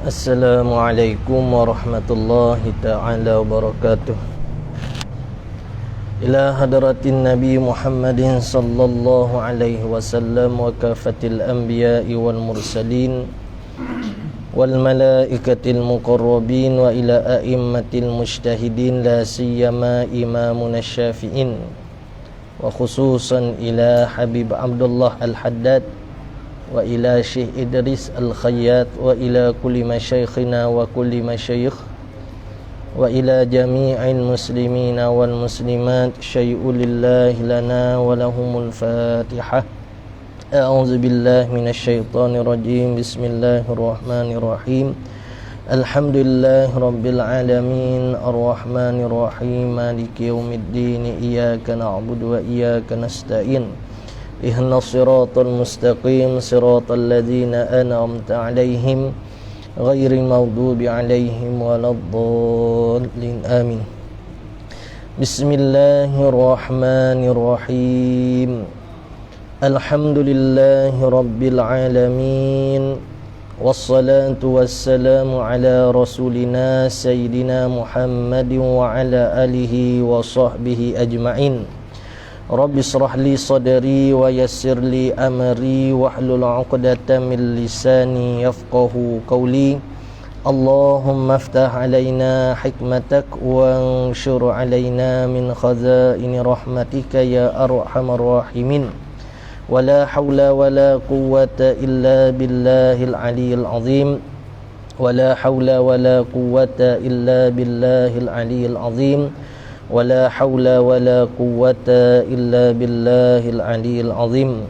Assalamualaikum warahmatullahi ta'ala wabarakatuh. Ila hadratin Nabi Muhammadin sallallahu alaihi wasallam wa kafatil anbiya'i wal mursalin wal malaikatil muqarrabin wa ila a'immatil mujtahidin la siyama imamuna syafi'in wa khususan ila Habib Abdullah Al-Haddad wa ila Syekh Idris Al-Khayyat wa ila kulli masyayikhina wa kulli masyayikh wa ila jami'il muslimina wal muslimat syai'u lillahi lana wa lahumul fatihah. A'udzu billahi minasy syaithanir rajim. Bismillahirrahmanirrahim. Alhamdulillahi rabbil alamin arrahmanir rahim maliki yaumiddin iyyaka na'budu wa iyyaka nasta'in ihdinas siratal mustaqim siratal ladzina an'amta 'alaihim ghairil maghdubi 'alaihim waladdallin amin. Bismillahirrahmanirrahim. Alhamdulillahi rabbil alamin wassalatu wassalamu ala rasulina sayyidina Muhammadin wa ala alihi wa sahbihi ajma'in. Rabbi israh li sadri wa yassir li amri wahlul 'uqdatam min lisani yafqahu qawli. Allahumma aftah alaina hikmatak wa anshur alaina min khazaini rahmatika ya arhamar rahimin. Wala hawla wala quwwata illa billahil aliyyil azim. Wala hawla wala quwwata illa billahil aliyyil azim. Wala hawla wala quwwata illa billahil aliyyil azim.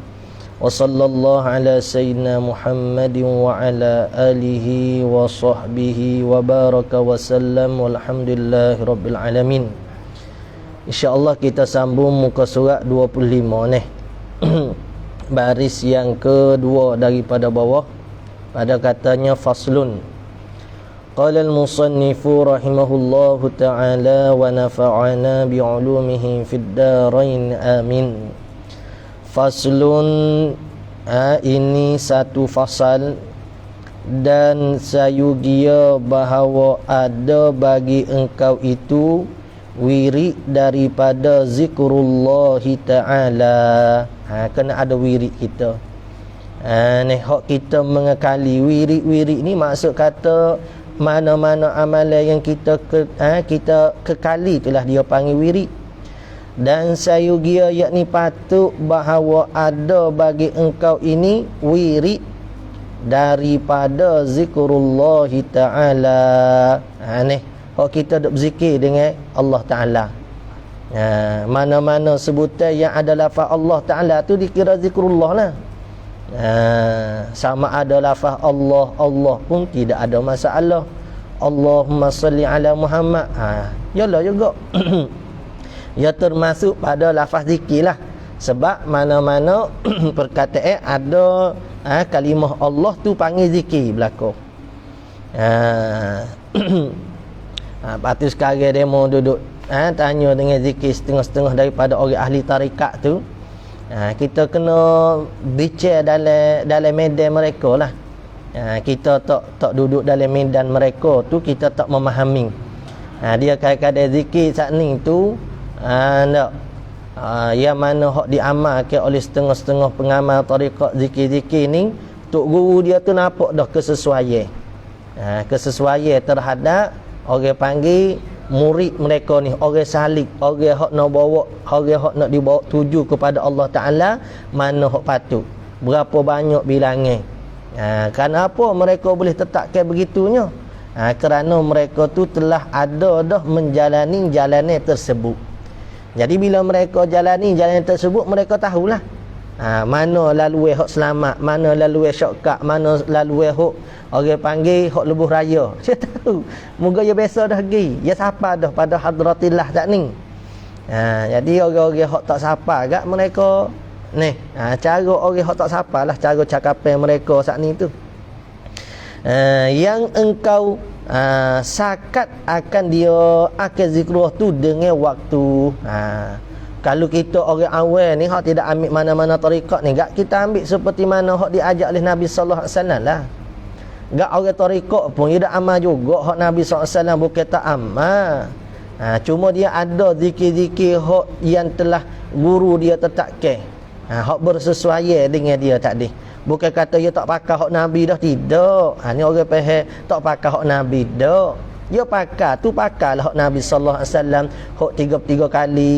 Wa sallallahu ala sayyidina Muhammadin wa ala alihi wa sahbihi wa baraka wa sallam walhamdulillahi rabbil alamin. InsyaAllah kita sambung muka surat 25 ni. Baris yang kedua daripada bawah, pada katanya faslun. Qala al-musannifu rahimahullahu ta'ala wa nafa'ana bi'ulumihi fid darain amin. Faslun, ini satu fasal dan sayugia bahawa ada bagi engkau itu wirid daripada zikrullahi ta'ala. Kena ada wirid kita. Ni hak kita mengekali wirid ni, maksud kata mana-mana amalan yang kita kekali, itulah dia panggil wirid. Dan sayugia yakni patut bahawa ada bagi engkau ini wirid daripada zikrullahi ta'ala. Ni hak kita duk berzikir dengan Allah Ta'ala. Mana-mana sebutan yang ada lafaz Allah Ta'ala tu dikira zikrullah lah. Sama ada lafaz Allah pun tidak ada masalah. Allahumma salli ala Muhammad, yalah juga. Ya termasuk pada lafaz zikir lah. Sebab mana-mana perkataan ada kalimah Allah tu panggil zikir belaka. Lepas tu sekarang demo duduk tanya dengan zikir setengah-setengah daripada orang ahli tarikat tu. Kita kena bicara dalam medan mereka lah. Kita tak duduk dalam medan mereka tu, kita tak memahami. Dia kadang-kadang zikir saat ni tu yang mana hak diamalkan oleh setengah-setengah pengamal tarikat zikir-zikir ni, tok guru dia tu nampak dah kesesuaian. Kesesuaian terhadap orang panggil murid mereka ni, orang salik, orang hak nak bawa, orang hak nak dibawa tuju kepada Allah Ta'ala, mana hak patut, berapa banyak bilangan. Kenapa mereka boleh tetapkan begitunya? Kerana mereka tu telah ada dah menjalani jalanan tersebut. Jadi bila mereka jalani jalanan tersebut, mereka tahulah mana laluan hak selamat, mana laluan syokak, mana laluan hak orang panggil hak lebuh raya. Saya tahu. Moga ya biasa dah pergi. Ya sapa dah pada hadratillah tak ni. Jadi orang-orang hak tak sapa agak mereka ni. Cara orang hak tak sapa lah cara cakapan mereka saat ni tu. Yang engkau sakat akan dia akan zikrullah tu dengan waktu. Kalau kita orang awal ni hak tidak ambil mana-mana tarikat ni, gak kita ambil seperti mana hak diajak oleh Nabi sallallahu alaihi wasallam lah. Gak orang tarekat pun dia dah amal juga hak Nabi SAW bukan tak amal. Cuma dia ada zikir-zikir hak yang telah guru dia tetapkan. Hak bersesuaian dengan dia tadi. Bukan kata dia tak pakai hak Nabi dah, tidak. Ni orang faham tak pakai hak Nabi dah. Dia pakai tu pakailah hak Nabi sallallahu alaihi wasallam hak 33 kali,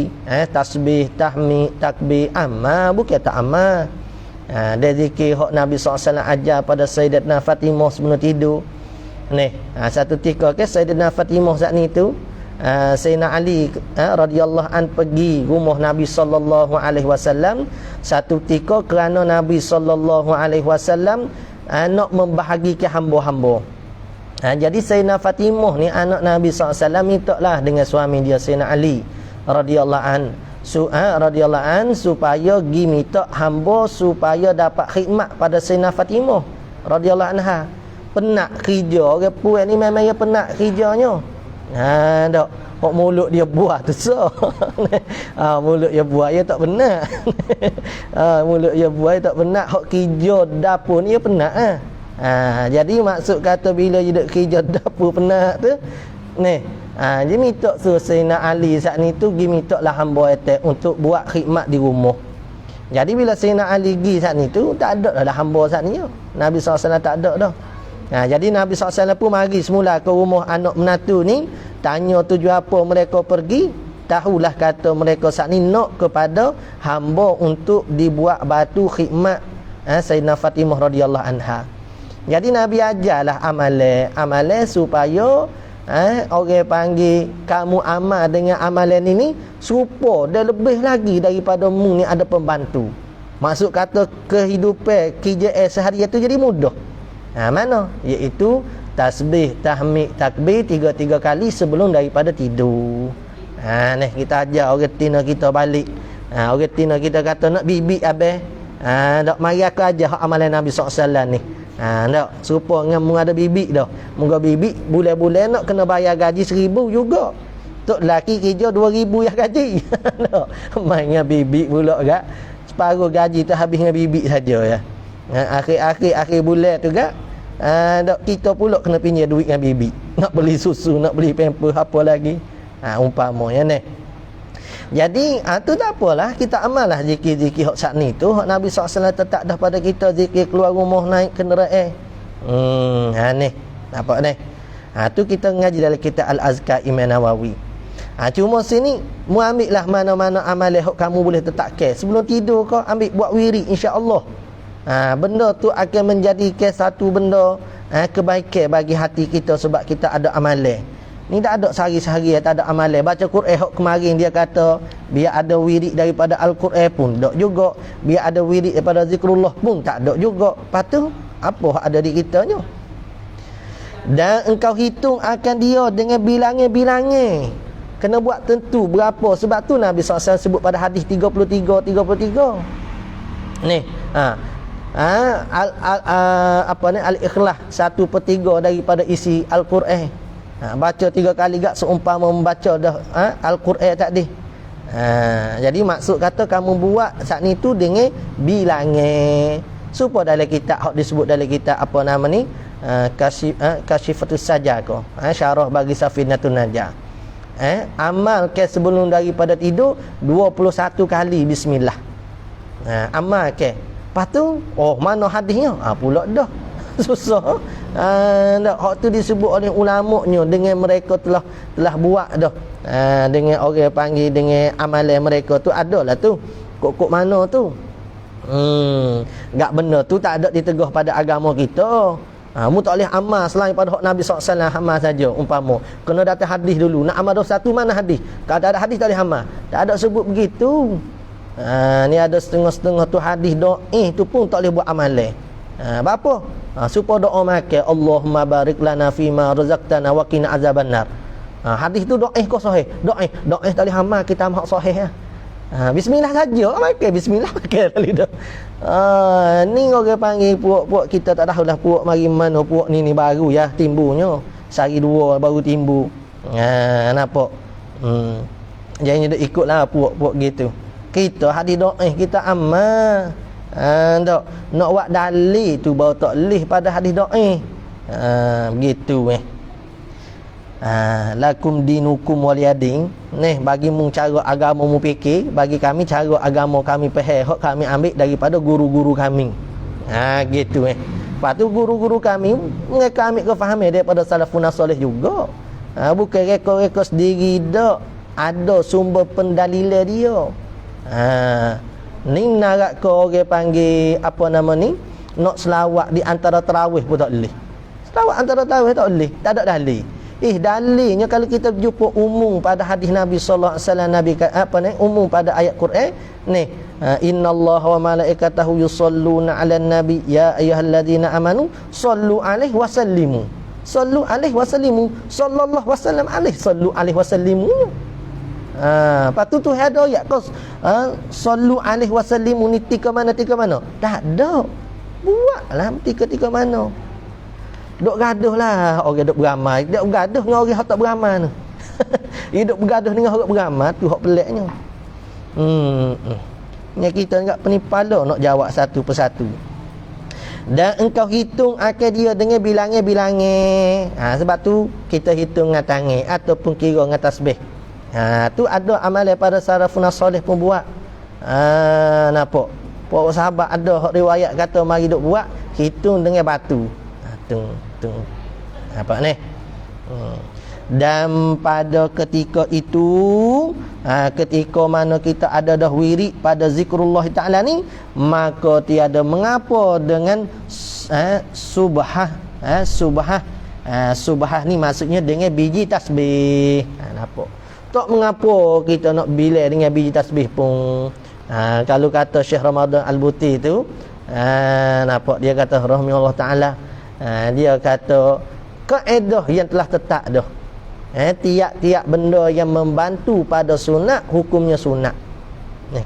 tasbih, tahmid, takbir, amal bukan tak amal. Dia zikir hak Nabi sallallahu alaihi wasallam ajar pada Sayyidatuna Fatimah sebelum tidur. Ni, satu ketika ke Sayyidatuna Fatimah saat ni tu Sayyidina Ali radhiyallahu an pergi rumah Nabi sallallahu alaihi wasallam satu ketika kerana Nabi sallallahu alaihi wasallam nak membahagikan hamba-hamba. Jadi Sayyidina Fatimah ni anak Nabi SAW mintalah dengan suami dia Sayyidina Ali radhiyallahu an supaya pergi minta hamba supaya dapat khidmat pada Sayyidina Fatimah radhiyallahu anha. Penat kerja orang puan ni, memang dia penat kerjanya. Dok hok mulut dia buah tu so. Mulut dia buah dia tak penat. Mulut dia buah dia tak penat, hok kerja dapur ni dia penat jadi maksud kata bila dia duk kerja dapur penat tu ni dia minta suruh Sayyidina Ali saat ni tu pergi minta lah hamba etek untuk buat khidmat di rumah. Jadi bila Sayyidina Ali pergi saat ni tu tak ada dah hamba saat ni Nabi SAW tak ada dah. Jadi Nabi SAW pun mari semula ke rumah anak menatu ni, tanya tujuan apa mereka pergi. Tahulah kata mereka saat ni nak kepada hamba untuk dibuat batu khidmat Sayyidina Fatimah radhiyallahu anha. Jadi Nabi ajarlah amalan supaya orang panggil kamu amal dengan amalan ini serupa dan lebih lagi daripada mu ni ada pembantu. Maksud kata kehidupan kerja sehari itu jadi mudah. Mana? Iaitu tasbih, tahmid, takbir 3 kali sebelum daripada tidur. Ni kita ajar orang tina kita balik. Orang tina kita kata nak bibik habis. Dak mari aku ajar amalan Nabi SAW ni. Tak serupa dengan mu ada bibik dah. Moga bibik bulan-bulan nak kena bayar gaji 1,000 juga. Tok lelaki kerja 2,000 ya gaji. Tak main dengan bibik pula gak. Separuh gaji tu habis dengan bibik saja ya. Akhir bulan tu gak. Tak kita pula kena pinjam duit dengan bibik. Nak beli susu, nak beli pamper apa lagi. Umpamanya ni. Jadi tu tak apalah, kita amallah zikir-zikir hak saat ni tu hak Nabi SAW tetap dah pada kita, zikir keluar rumah naik kenderaan. Ni nampak ni. Tu kita ngaji dalam kitab Al-Azkar Imam Nawawi. Cuma sini mu ambil lah mana-mana amalan hak kamu boleh tetapkan sebelum tidur kau ambil buat wirid insya-Allah. Benda tu akan menjadikan satu benda kebaikan bagi hati kita sebab kita ada amalan. Ni tak ada sehari-sehari tak ada amalan. Baca Quran hok kemarin dia kata biar ada wirid daripada Al-Quran pun tak juga. Biar ada wirid daripada zikrullah pun tak ada juga. Lepas tu apa ada di kitanya? Dan engkau hitung akan dia dengan bilangan-bilangan. Kena buat tentu berapa. Sebab tu Nabi SAW sebut pada hadis 33. Ni Al-Ikhlas 1/3 daripada isi Al-Quran. Baca 3 kali gak seumpama membaca dah Al-Quran tadi. Jadi maksud kata kamu buat saat ni tu dengan bilangan. Supaya dalam kitab hak disebut dalam kitab apa nama ni? Kasyifatus Sajah ko. Syarah bagi Safinatun Najah. Amal ke sebelum daripada tidur 21 kali bismillah. Amal ke. Lepas tu mana hadisnya? Pula dah. Susah. Hak tu disebut oleh ulama'nya dengan mereka telah buat dah. Dengan orang panggil dengan amalan mereka tu adalah tu. Kok mana tu? Gak benar tu tak ada ditegah pada agama kita. Mu tak boleh amal selain pada hak Nabi SAW amal saja umpama. Kena datang hadis dulu. Nak amal dosa tu mana hadis? Kalau tak ada hadis tak boleh amal. Tak ada sebut begitu. Ni ada setengah-setengah tu hadis doa tu pun tak boleh buat amalan. Apa? Supaya doa makan Allahumma barik lana fima razaqtana wa qina azabannar. Hadis tu doa kau sahih. Doa tak boleh amal kita amal sahih bismillah saja makan bismillah makan tadi dah. Ni orang panggil puak-puak kita tak tahulah puak mari mana puak ni baru ya timbunya. Sehari 2 baru timbu. Nampak? Jangan dia ikutlah puak-puak gitu. Kita hadis doa kita amal. Tak nak buat dalil tu baru tak leh pada hadis doa. Begitu lakum dinukum waliyadin. Bagi mu cara agama mu fikir, bagi kami cara agama kami faham, kami ambil daripada guru-guru kami. Gitu Lepas tu guru-guru kami mereka ambil kefahaman daripada salafun soleh juga. Bukan reka-reka sendiri dak. Ada sumber pendalilan dia. Ni narak ke orang panggil apa nama ni? Nak selawat di antara tarawih pun tak boleh. Selawat antara tarawih tak boleh. Tak ada dalil. Dalilnya kalau kita jumpa umum pada hadis Nabi sallallahu alaihi wasallam, Nabi apa ni? Umum pada ayat Quran ni. Innallaha wa malaikatahu yusalluna 'alan nabi ya ayyuhalladzina amanu sallu 'alaihi wa sallimu. Sallu 'alaihi wa sallimu. Sallallahu wasallam alaihi sallu 'alaihi wa sallimu. Lepas tu ada ayat kau sallu 'alaihi wa sallimu ni tika mana? Tak ada. Buatlah tika mana. Duk gaduh lah orang duk beramal. Duk gaduh dengan orang hak tak beramal tu. Hidup bergaduh dengan orang beramal tu hak peliknya. Ni kita enggak penipalo nak jawab satu persatu. Dan engkau hitung akan dia dengan bilangan-bilangan. Sebab tu kita hitung dengan tangan ataupun kira dengan tasbih. Tu ada amalan pada salafun soleh pun buat. Nampak? Para sahabat ada hak riwayat kata mari duk buat hitung dengan batu. Tung. Apa ni? Dan pada ketika itu ketika mana kita ada dah wirid pada zikrullah ta'ala ni, maka tiada mengapa dengan subhah ni maksudnya dengan biji tasbih. Nampak? Tak mengapa kita nak bila dengan biji tasbih pun. Kalau kata Syekh Ramadan Al-Buti tu, nampak dia kata rahimahullah ta'ala, dia kata kaedah yang telah tetap dah. Tiap-tiap benda yang membantu pada sunat, hukumnya sunat.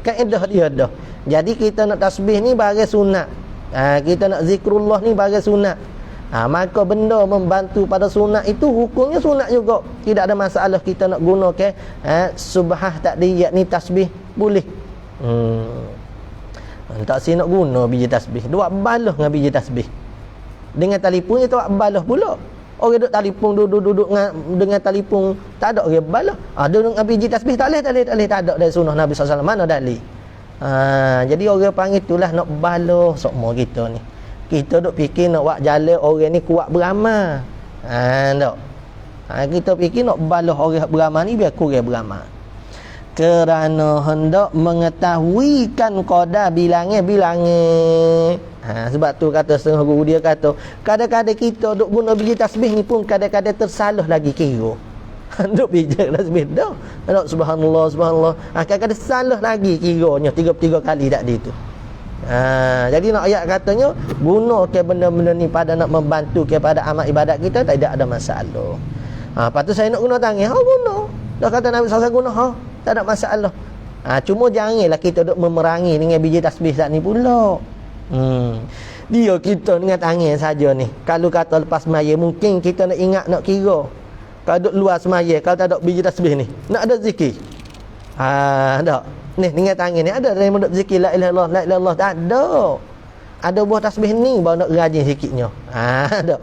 Kaedah dia dah. Jadi kita nak tasbih ni bagai sunat. Kita nak zikrullah ni bagai sunat. Maka benda membantu pada sunat itu hukumnya sunat juga. Tidak ada masalah kita nak guna subhah takdir yakni tasbih boleh. Tak si nak guna biji tasbih. Dua balah dengan biji tasbih. Dengan telefon dia tak balah pula. Orang duduk telefon duduk dengan telefon tak ada orang balah. Duduk dengan biji tasbih tak boleh, tak ada dari sunnah Nabi SAW. Mana dalil? Jadi orang panggil itulah nak balah semua kita ni. Kita duk fikir nak buat jalan orang ni kuat beramal. Tak. Kita fikir nak balah orang beramal ni biar kurang beramal. Kerana hendak mengetahuikan qadar bilangan-bilangan. Sebab tu kata setengah guru dia kata, kadang-kadang kita duk guna biji tasbih ni pun kadang-kadang tersalah lagi kira. Duk bijak tasbih dah. Subhanallah. Kadang-kadang salah lagi kiranya 33 kali tak dia tu. Jadi nak ayat katanya guna ke benda-benda ni pada nak membantu kepada amal ibadat kita, tidak ada masalah. Lepas tu saya nak guna tangan, guna. Dah kata Nabi SAW guna, tak ada masalah. Cuma janganlah kita duk memerangi dengan biji tasbih saat ni pula. Dia kita dengan tangan saja ni. Kalau kata lepas semaya mungkin kita nak ingat nak kira. Kalau duk luar semaya, kalau tak ada biji tasbih ni, nak ada zikir. Tak. Ni dengan tangan ni ada yang nak zikir la ilaha illallah, la ilaha illallah, tak ada. Ada buah tasbih ni baru nak rajin sikitnya. Ada.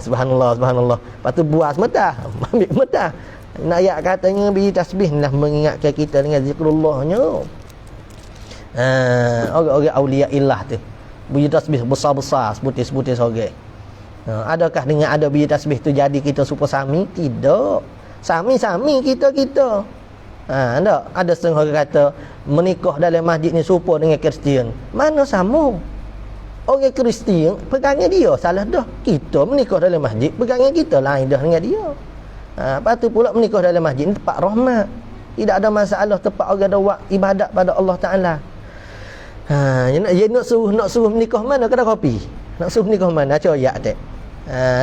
Subhanallah. Lepas tu buah sementara, ambil sementara. Nak ayat katanya biji tasbih ni lah mengingatkan kita dengan zikrullahnya. Orang-orang awliya illah tu biji tasbih besar-besar sebutir-sebutir sorang. Adakah dengan ada biji tasbih tu jadi kita super sami? Tidak. Sami-sami kita. Tak. Ada setengah orang kata menikah dalam masjid ni serupa dengan Kristian. Mana sama? Orang Kristian pegangnya dia salah dah. Kita menikah dalam masjid pegangnya kita lain dah dengan dia. Lepas tu pula menikah dalam masjid ni tempat rahmat. Tidak ada masalah tempat orang ada buat ibadat pada Allah Ta'ala. Nak suruh menikah mana kedai kopi? Nak suruh menikah mana? Baca ayat tak?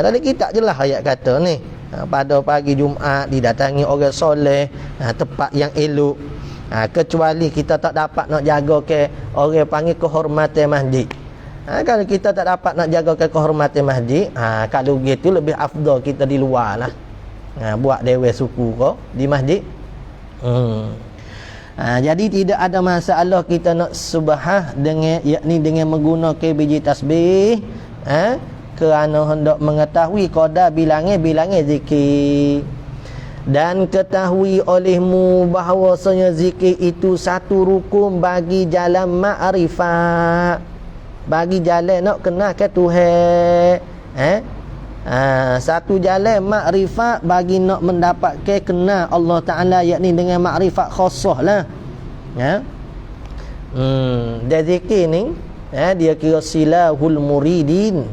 Dalam kitab je lah ayat kata ni. Pada pagi Jumaat didatangi orang soleh, tempat yang elok. Kecuali kita tak dapat nak jaga ke orang panggil kehormatan masjid. Kalau kita tak dapat nak jaga ke kehormatan masjid, kalau begitu lebih afdal kita di luar lah. Buat dewan suku kau di masjid. Jadi tidak ada masalah kita nak subhah dengan yakni dengan menggunakan biji tasbih. kerana hendak mengetahui qadar bilangnya zikir. Dan ketahui olehmu bahawasanya zikir itu satu rukun bagi jalan ma'rifat, bagi jalan nak kenal ke Tuhan. Satu jalan makrifat bagi nak mendapatkan kenal Allah Ta'ala, yakni dengan makrifat khassah lah. Dia zikir ni, dia kira silahul muridin.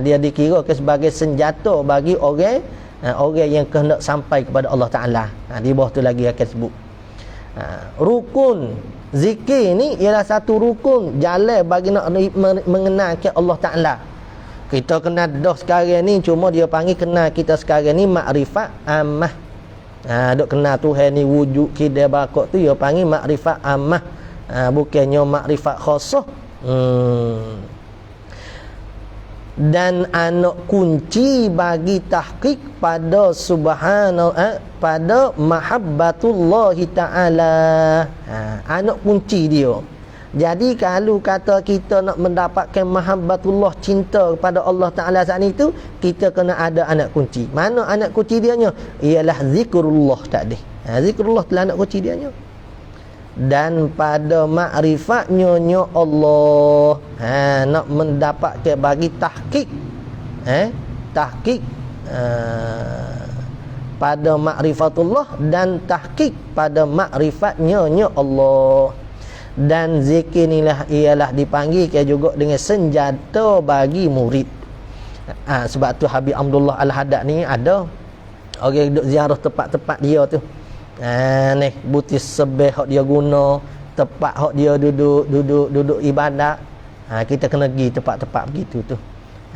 Dia dikira sebagai senjata bagi orang yang hendak sampai kepada Allah Ta'ala. Di bawah tu lagi akan sebut rukun zikir ni ialah satu rukun jalan bagi nak mengenalkan Allah Ta'ala. Kita kenal dah sekarang ni, cuma dia panggil kenal kita sekarang ni makrifat ammah. Dok kenal Tuhan ni wujud kita bakok tu dia panggil makrifat ammah, bukannya makrifat khassah. Dan anak kunci bagi tahqiq pada pada mahabbatullah Ta'ala. Anak kunci dia. Jadi kalau kata kita nak mendapatkan mahabbatullah, cinta kepada Allah Ta'ala saat itu, kita kena ada anak kunci. Mana anak kunci dianya? Ialah zikrullah tadi. Zikrullah telah anak kunci dianya. Dan pada makrifat nyonya Allah, nak mendapatkan bagi tahqiq, tahqiq pada makrifatullah dan tahqiq pada makrifat nyonya Allah. Dan zikir inilah ialah dipanggil juga dengan senjata bagi murid. Sebab tu Habib Abdullah Al-Haddad ni ada orang duduk ziarah tempat-tempat dia tu. Ni butis sebeh hak dia guna, tempat hak dia duduk ibadat. Kita kena pergi tempat-tempat begitu tu.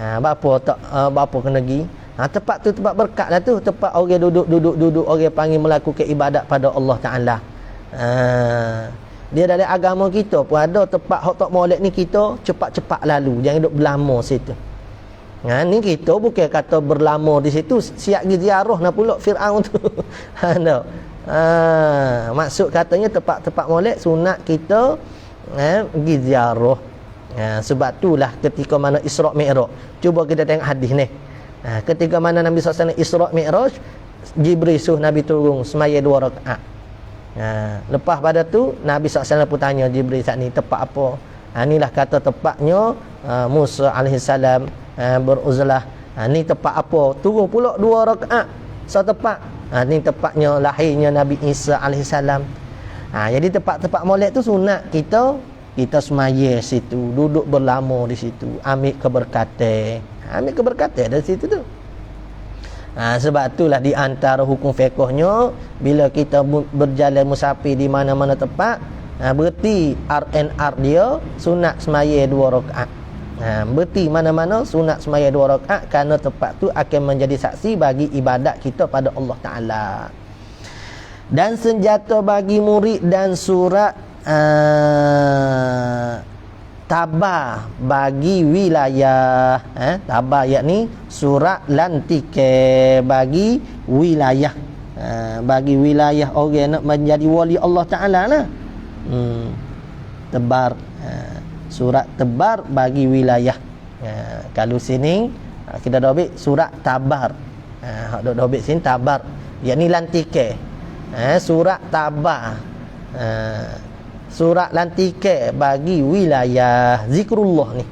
Berapa kena pergi? Tempat tu tempat berkat lah tu, tempat orang duduk orang panggil melakukan ibadat pada Allah Ta'ala. Dia dalam agama kita pun ada tempat hak tak molek ni, kita cepat-cepat lalu, jangan duduk berlama situ. Ni kita bukan kata berlama di situ siap pergi ziarah nak pulak Fir'aun tu. Maksud katanya tempat-tempat molek sunat kita pergi ziarah. Sebab itulah ketika mana Isra' Mi'raj, cuba kita tengok hadis ni. Ketika mana Nabi SAW Isra' Mi'raj, Jibril suruh Nabi turun semaya 2 rakaat. Lepas pada tu Nabi SAW pun tanya Jibril saat ni, tempat apa? Inilah kata tempatnya Musa alaihissalam beruzlah. Ni tempat apa? Turun pula 2 rakaat satu tempat. Ni tempatnya lahirnya Nabi Isa alaihissalam. Jadi tempat-tempat molek tu sunat kita semaya situ, duduk berlama di situ, ambil keberkatan dari situ tu. Sebab itulah di antara hukum fiqhnya, bila kita berjalan musafir di mana-mana tempat, berarti RNR dia sunat semaya 2 rakaat. Berarti mana-mana sunat semaya 2 rakaat, kerana tempat tu akan menjadi saksi bagi ibadat kita pada Allah Ta'ala. Dan senjata bagi murid dan surat tabah bagi wilayah. Tabah yakni surat lantike bagi wilayah. Bagi wilayah orang nak menjadi wali Allah Ta'ala lah. Tebar, surat tebar bagi wilayah. Kalau sini kita dah ambil surat tabar. Dah ambil sini tabar, yakni lantike. Surat tabah, surat lantike bagi wilayah zikrullah ni.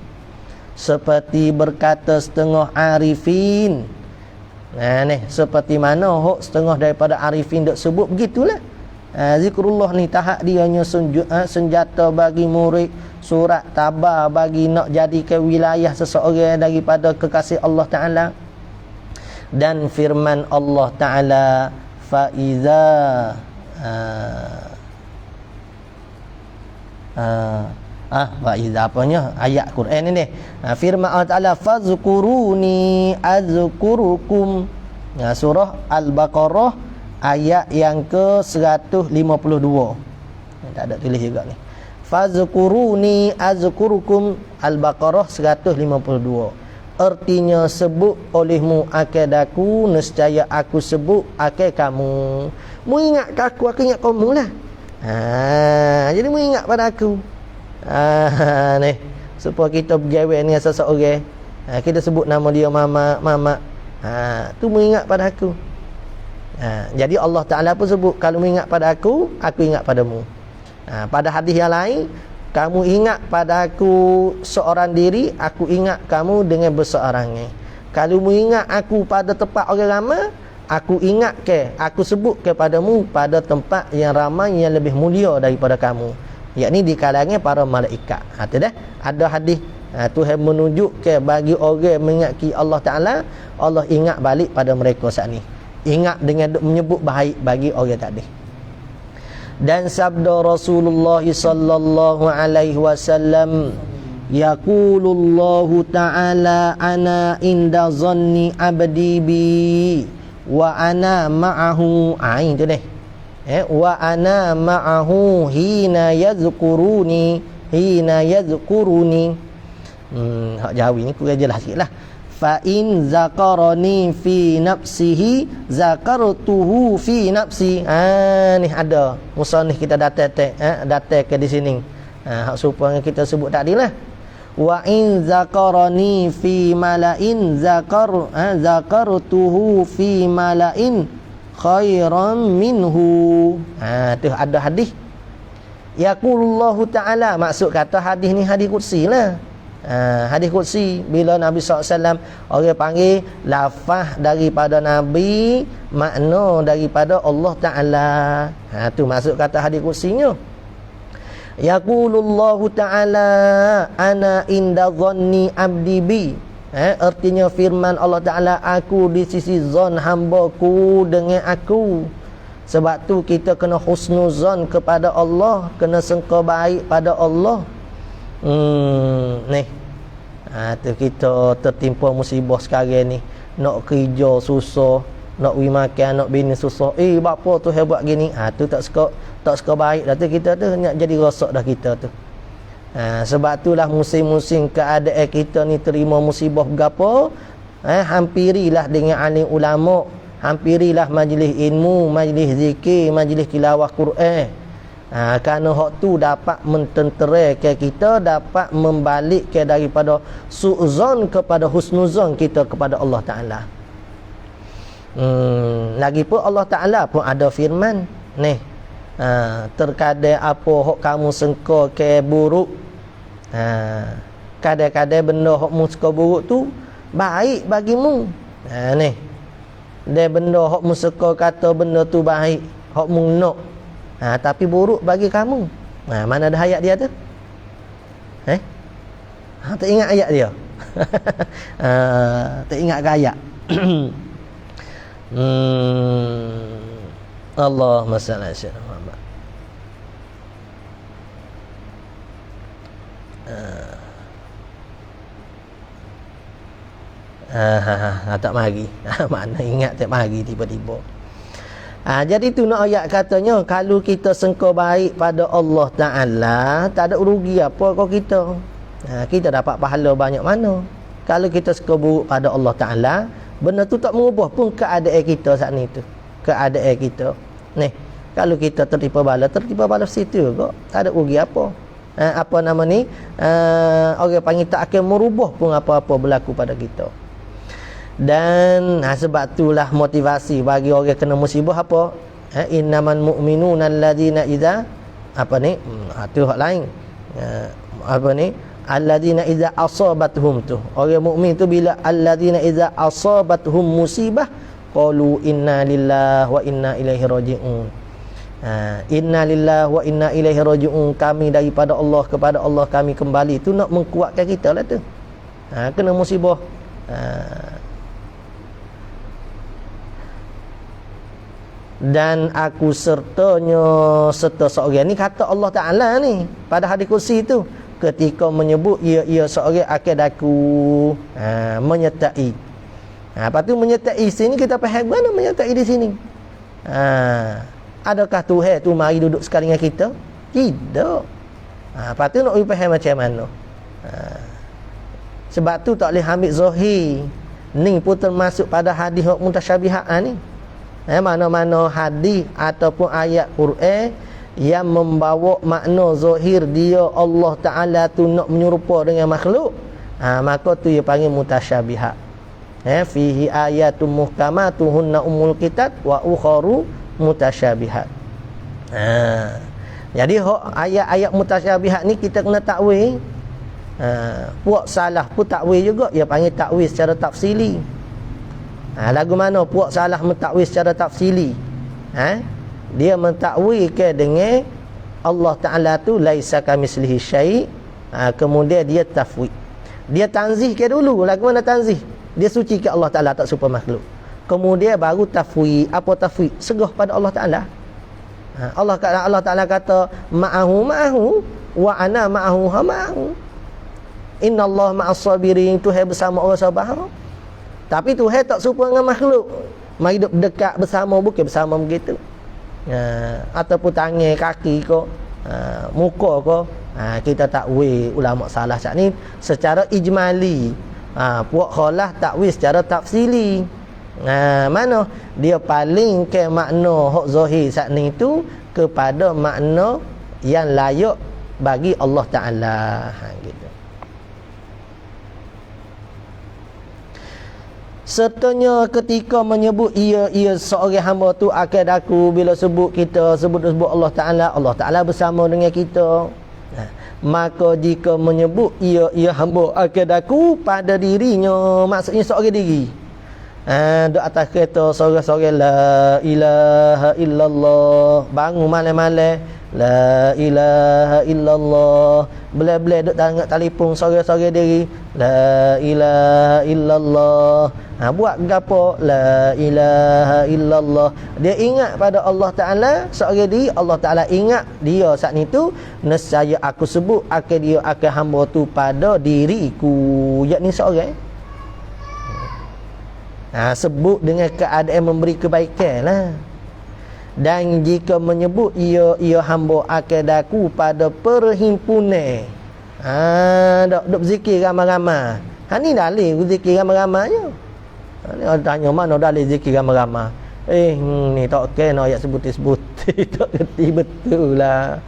Seperti berkata setengah arifin. Ni seperti mana hok setengah daripada arifin dok sebut begitulah. Zikrullah ni tahap dianya senjata bagi murid, surat tabah bagi nak jadikan wilayah seseorang daripada kekasih Allah Ta'ala. Dan firman Allah Ta'ala, faiza faiza apanya ayat Quran ni. Firman Allah Ta'ala, fazkuruni azkurukum. Surah Al-Baqarah ayat yang ke 152. Tak ada tulis juga ni. Fazkuruni azkurukum, Al-Baqarah 152. Artinya, sebut olehmu akan aku, nescaya aku sebut akan kamu. Mu ingat aku ingat kamu lah. Jadi mu ingat pada aku. Ni supaya kita berjawab dengan seseorang. Kita sebut nama dia Mama. Tu mengingat pada aku. Jadi Allah Ta'ala pun sebut, kalau mengingat pada aku ingat padamu. Pada hadis yang lain, kamu ingat pada aku seorang diri, aku ingat kamu dengan berseorangnya. Kalau mengingat aku pada tempat orang ramai, aku ingat aku sebut kepadamu pada tempat yang ramai yang lebih mulia daripada kamu, yakni di kalangan para malaikat. Tu dah ada hadis. Tuhan menunjuk bagi orang mengingati Allah Ta'ala, Allah ingat balik pada mereka saat ni. Ingat dengan menyebut baik bagi orang tadi. Dan sabda Rasulullah sallallahu alaihi wasallam, yaqulullahu ta'ala ana inda zanni abdi bi wa ana ma'ahu. Itu deh. Wa ana ma'ahu hina yazkuruni. Hak Jawi ni kurang jelas sikitlah. Fa in zakarani fi nafsihi zakartuhu fi nafsi. Ni ada musannif kita datang ke di sini. Hak serupa yang kita sebut tadi lah. Wa in zakarani fi malain zakartuhu fi malain khairan minhu. Tu ada hadis. Yaqulullahu ta'ala, maksud kata hadis ni hadis qudsi lah. Hadis qudsi, bila Nabi SAW orang panggil lafaz daripada Nabi, makna daripada Allah Ta'ala. Tu maksud kata hadis qudsinya. Yaqulullahu Ta'ala ana inda dhanni abdi bi. Artinya firman Allah Ta'ala, aku di sisi zon hambaku dengan aku. Sebab tu kita kena husnuzon kepada Allah, kena sangka baik pada Allah. Ni tu kita tertimpa musibah sekarang ni. Nak kerja susah, nak pergi makan, nak bini susah. Bapa tu hebat gini. Tu tak suka baik dah tu kita tu, nak jadi rosak dah kita tu. Sebab itulah musim-musim keadaan kita ni terima musibah berapa, hampirilah dengan alim ulama, hampirilah majlis ilmu, majlis zikir, majlis tilawah Quran. Kerana hak tu dapat mententerakan kita, dapat membalikkan daripada su'zon kepada husnuzon kita kepada Allah Ta'ala. Lagipun Allah Ta'ala pun ada firman ni, terkadang apa hak kamu sangka ke buruk, kadang-kadang benda hak mu sangka buruk tu baik bagimu. Ni dia benda hak mu sangka kata benda tu baik, hak mu nak, tapi buruk bagi kamu. Mana ada ayat dia tu? Tak ingat ayat dia. Tak ingat ke ayat? Allahumma salli ala sayyidina Muhammad. Tak mari. Mana ingat tak mari tiba-tiba. Jadi tu nak ayat katanya, kalau kita sangka baik pada Allah Ta'ala, tak ada rugi apa kau kita. Kita dapat pahala banyak mana. Kalau kita sangka buruk pada Allah Ta'ala, benda tu tak mengubah pun keadaan kita saat ni tu. Keadaan kita ni, kalau kita tertipu bala situ juga, tak ada rugi apa. Apa nama ni, orang panggil tak akan merubah pun apa-apa berlaku pada kita. Dan sebab itulah motivasi bagi orang kena musibah apa? Innamal mu'minuna alladzina idza tu hak lain. Apa ni? Alladzina idza asabatuhum tu. Orang mukmin tu bila alladzina idza asabatuhum musibah qalu inna lillahi wa inna ilaihi raji'un. Inna lillahi wa inna ilaihi raji'un, kami daripada Allah, kepada Allah kami kembali. Tu nak mengkuatkan kita lah tu. Kena musibah. Dan aku serta seorang ni, kata Allah Ta'ala ni pada hadis kursi tu, ketika menyebut ia seorang akad aku menyertai. Lepas tu menyertai sini kita faham mana menyertai di sini. Adakah Tuhan tu mari duduk sekali dengan kita? Tidak. Lepas tu nak faham macam mana. Sebab tu tak boleh ambil zahir. Ni pun termasuk pada hadis mutasyabihat ni. Mana-mana hadis ataupun ayat Quran yang membawa makna zahir dia Allah Ta'ala tu nak menyerupa dengan makhluk, Maka tu dia panggil mutasyabihat. Fihi ayatum muhkamatuhunna umul kitab wa ukharu mutasyabihat. Jadi ayat-ayat mutasyabihat ni kita kena takwil. Puak salah pun takwil juga, dia panggil takwil secara tafsili. Lagu mana puak salah mentakwil secara tafsili? Dia mentakwil ke dengan Allah Ta'ala tu laisa kamislihi syai'. Kemudian dia tafwid. Dia tanzih ke dulu. Lagu mana tanzih? Dia suci ke Allah Ta'ala, tak serupa makhluk. Kemudian baru tafwid. Apa tafwid? Segah pada Allah Ta'ala. Allah Ta'ala kata ma'ahu wa ana ma'ahu. Inna Allah ma'as sabirin. Tuhan bersama orang sabar. Tapi Tuhan tak serupa dengan makhluk. Mari hidup dekat bersama, bukan bersama begitu. Ataupun tangan, kaki ko, muka ko. Kita takwil ulama salah saat ni secara ijmali. Puak khalah takwil secara tafsili. Mana dia paling ke makna hak zahir saat ni tu kepada makna yang layak bagi Allah Ta'ala. Gitu. Sertanya ketika menyebut ia seorang hamba tu akad aku, bila sebut Allah Ta'ala bersama dengan kita. Maka jika menyebut ia hamba akad aku pada dirinya, maksudnya seorang diri. Duk atas kereta seorang-seorang la ilaha illallah, bangun malam-malam la ilaha illallah, belah-belah duk tengok telefon seorang-seorang diri la ilaha illallah. Buat gapo la ilaha illallah? Dia ingat pada Allah Ta'ala seorang diri. Allah Ta'ala ingat dia saat ni tu, nescaya aku sebut akan dia akan hamba tu pada diriku, yakni seorang. Sebut dengan keadaan memberi kebaikan lah. Dan jika menyebut ia hamba akadaku pada perhimpunan, dok zikir ramai-ramai. Ni dalil zikir ramai-ramai je. Ni orang tanya mana dalil zikir ramai-ramai. Ni tak kena ayat sebuti-sebuti. Tak kerti betul lah.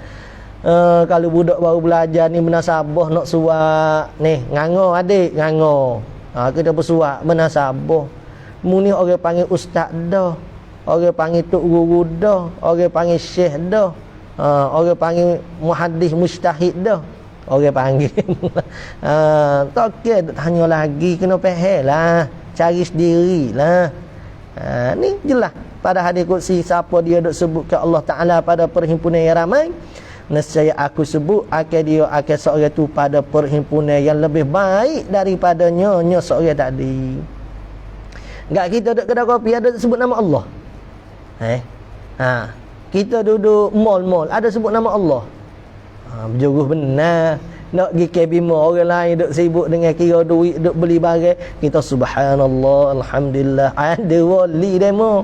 Kalau budak baru belajar ni menasabah nak suak ni, ngango adik, ngango. Kita bersuak menasabah. Muni orang panggil ustaz dah, orang panggil tok guru dah, orang panggil syekh dah, orang panggil muhaddis mujtahid dah, orang panggil. Tak kira tanya lagi, kena faham lah, cari sendiri lah. Ni jelas pada hadis qudsi, siapa dia duk sebut ke Allah Ta'ala pada perhimpunan yang ramai, nescaya aku sebut akan dia akan seorang tu pada perhimpunan yang lebih baik daripadanya seorang tadi. Enggak kita duduk kedai kopi ada sebut nama Allah. Kita duduk mall ada sebut nama Allah. Berjuruh benar. Nak pergi KB orang lain duk sibuk dengan kira duit, duk beli barang, kita subhanallah, alhamdulillah. Ada wali demo.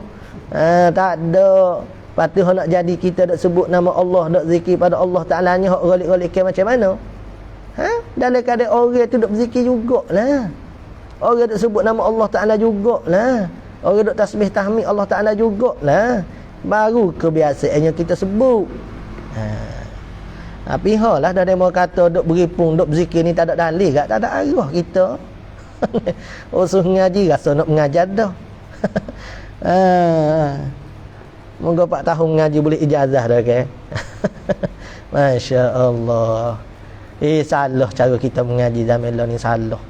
Tak ada. Patut nak jadi kita duk sebut nama Allah, duk zikir pada Allah Ta'ala nya hak golik-golik macam mana? Dalam keadaan orang tu duk berzikir jugalah. Orang duk sebut nama Allah Ta'ala jugalah. Orang duk tasbih tahmid Allah Ta'ala jugalah. Baru kebiasaannya kita sebut. Tapi lah dah demo kata duk beripung, duk berzikir ni tak ada dalil tak ada arah kita. Usuh ngaji rasa nak mengajar dah. Moga 4 tahun mengaji boleh ijazah dah ke. Masya Allah. Salah cara kita mengaji zaman ni, salah.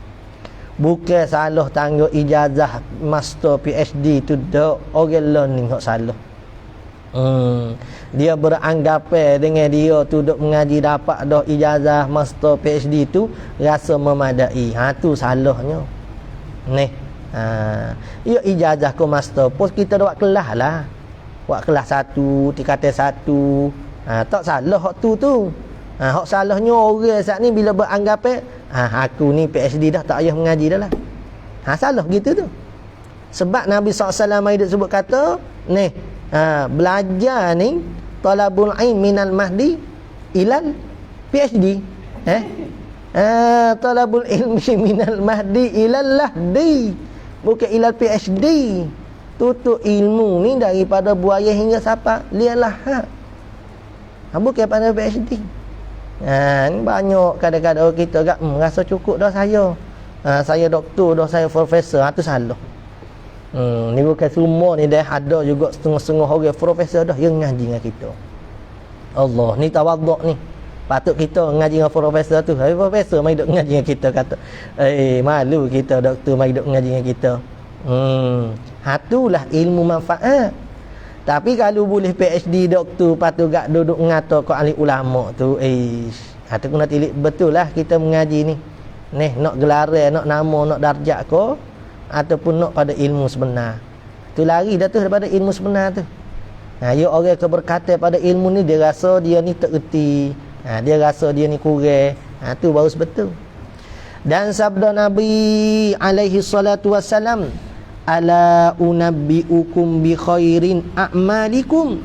Bukan salah tangguh ijazah master PhD tu dah orang learning hak salah. Dia beranggapan dengan dia tu duk mengaji dapat dah ijazah master PhD tu rasa memadai. Tu salahnya. Ni. Ya ijazah ke master pun kita dah buat kelas lah. Buat kelas 1, tingkatan 1. Tak salah hak tu. Hak salahnya orang saat ni bila beranggapan aku ni PhD dah tak payah mengaji dah lah. Salah gitu tu. Sebab Nabi SAW dia sebut kata ni, belajar ni talabul ilm minal mahdi ilal PhD. Talabul ilmi minal mahdi ilal lahdi, bukan ilal PhD. Tutup ilmu ni daripada buaya hingga sapa lialah. Bukan pada PhD. Ni banyak kadang-kadang kita agak rasa cukup dah saya. Saya doktor dah, saya profesor, tu salah. Ni bukan semua ni dah ada juga setengah-setengah orang profesor dah yang ngaji dengan kita. Allah, ni tawaduk ni. Patut kita ngaji dengan profesor tu. Hai profesor mai duk ngaji dengan kita kata. Malu kita doktor mai duk ngaji dengan kita. Hatulah ilmu manfaat. Tapi kalau boleh PhD doktor patut gak duduk ngata ke ahli ulama tu, hatu kena tilik betul lah kita mengaji ni. Ni nak gelaran, nak nama, nak darjat ke ataupun nak pada ilmu sebenar. Tu lari dah tu daripada ilmu sebenar tu. Ya orang keberkatan pada ilmu ni dia rasa dia ni tak erti. Dia rasa dia ni kurang. Tu baru betul. Dan sabda Nabi alaihi salatu wassalam, ala unabbiukum bi khairin a'malikum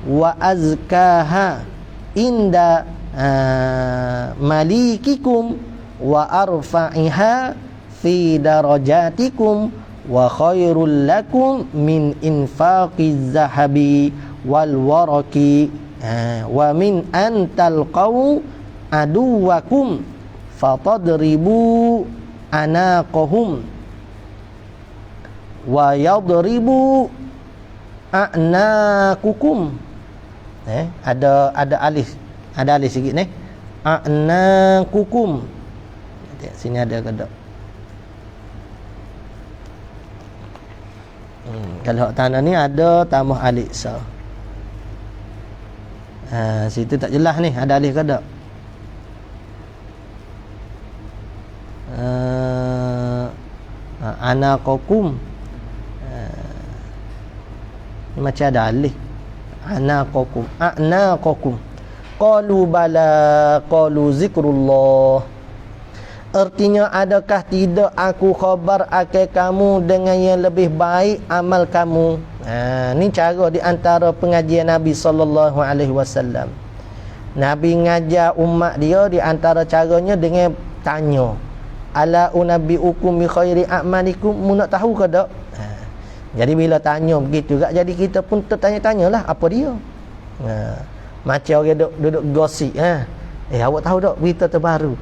wa azkaha inda malikikum wa arfa'iha fi darajatikum wa khairul lakum min infaqiz zahabi wal waraqi wa min an talqaw aduwakum fatadribu anaqahum wa yadribu a'naqukum. Ada alif sikit ni. A'naqukum. Sini ada ke tak? Kalau tanah ni ada tambah alif sa. Situ tak jelas ni ada alif ke tak? Anaqakum. Macam ada alif. A'naqakum. Qalu bala, qalu zikrullah. Artinya, adakah tidak aku khabar akan kamu dengan yang lebih baik amal kamu? Ni cara di antara pengajian Nabi SAW. Nabi ngajar umat dia di antara caranya dengan tanya, ala unabbiukum bi khairi a'malikum, mu nak tahu ke tak? Jadi bila tanya begitu juga, jadi kita pun tertanya-tanyalah apa dia. Macam orang duduk gosip, awak tahu tak berita terbaru?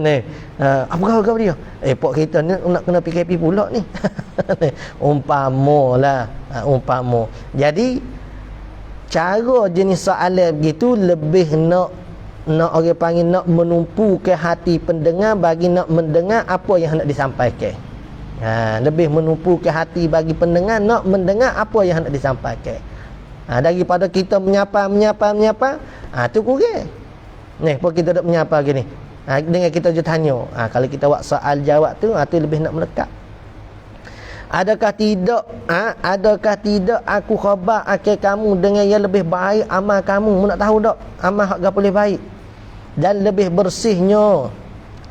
Ni, apa kau dia? Pok kita ni nak kena PKP pula ni. Umpama lah, umpama. Jadi cara jenis soalan begitu lebih nak orang panggil nak menumpu ke hati pendengar bagi nak mendengar apa yang hendak disampaikan. Lebih menumpu ke hati bagi pendengar nak mendengar apa yang hendak disampaikan. Daripada kita menyapa, tu kurang. Ni pun kita duk menyapa gini. Dengan kita je tanya. Kalau kita buat soal jawab tu, tu lebih nak melekat. Adakah tidak aku khabar akan kamu dengan yang lebih baik amal kamu? Mu nak tahu tak amal hak apa boleh baik dan lebih bersihnya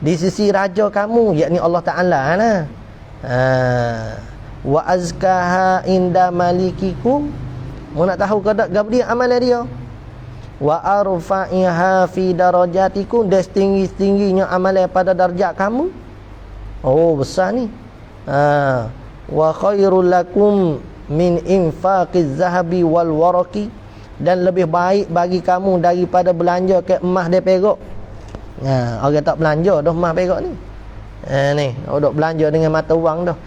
di sisi raja kamu, yakni Allah Taala nah. Wa azkaha inda malikikum. Mu nak tahu ke tak gapo dia amalan dia? Wa arfa'iha fi darajatikum, dan tinggi-tingginya amalan pada darjat kamu. Oh, besar ni. Wa khairul lakum min infaqiz zahabi wal waraqi, dan lebih baik bagi kamu daripada belanja ke emas dan perak. Orang tak belanja dah emas perak ni. Ni, duk belanja dengan mata wang dah.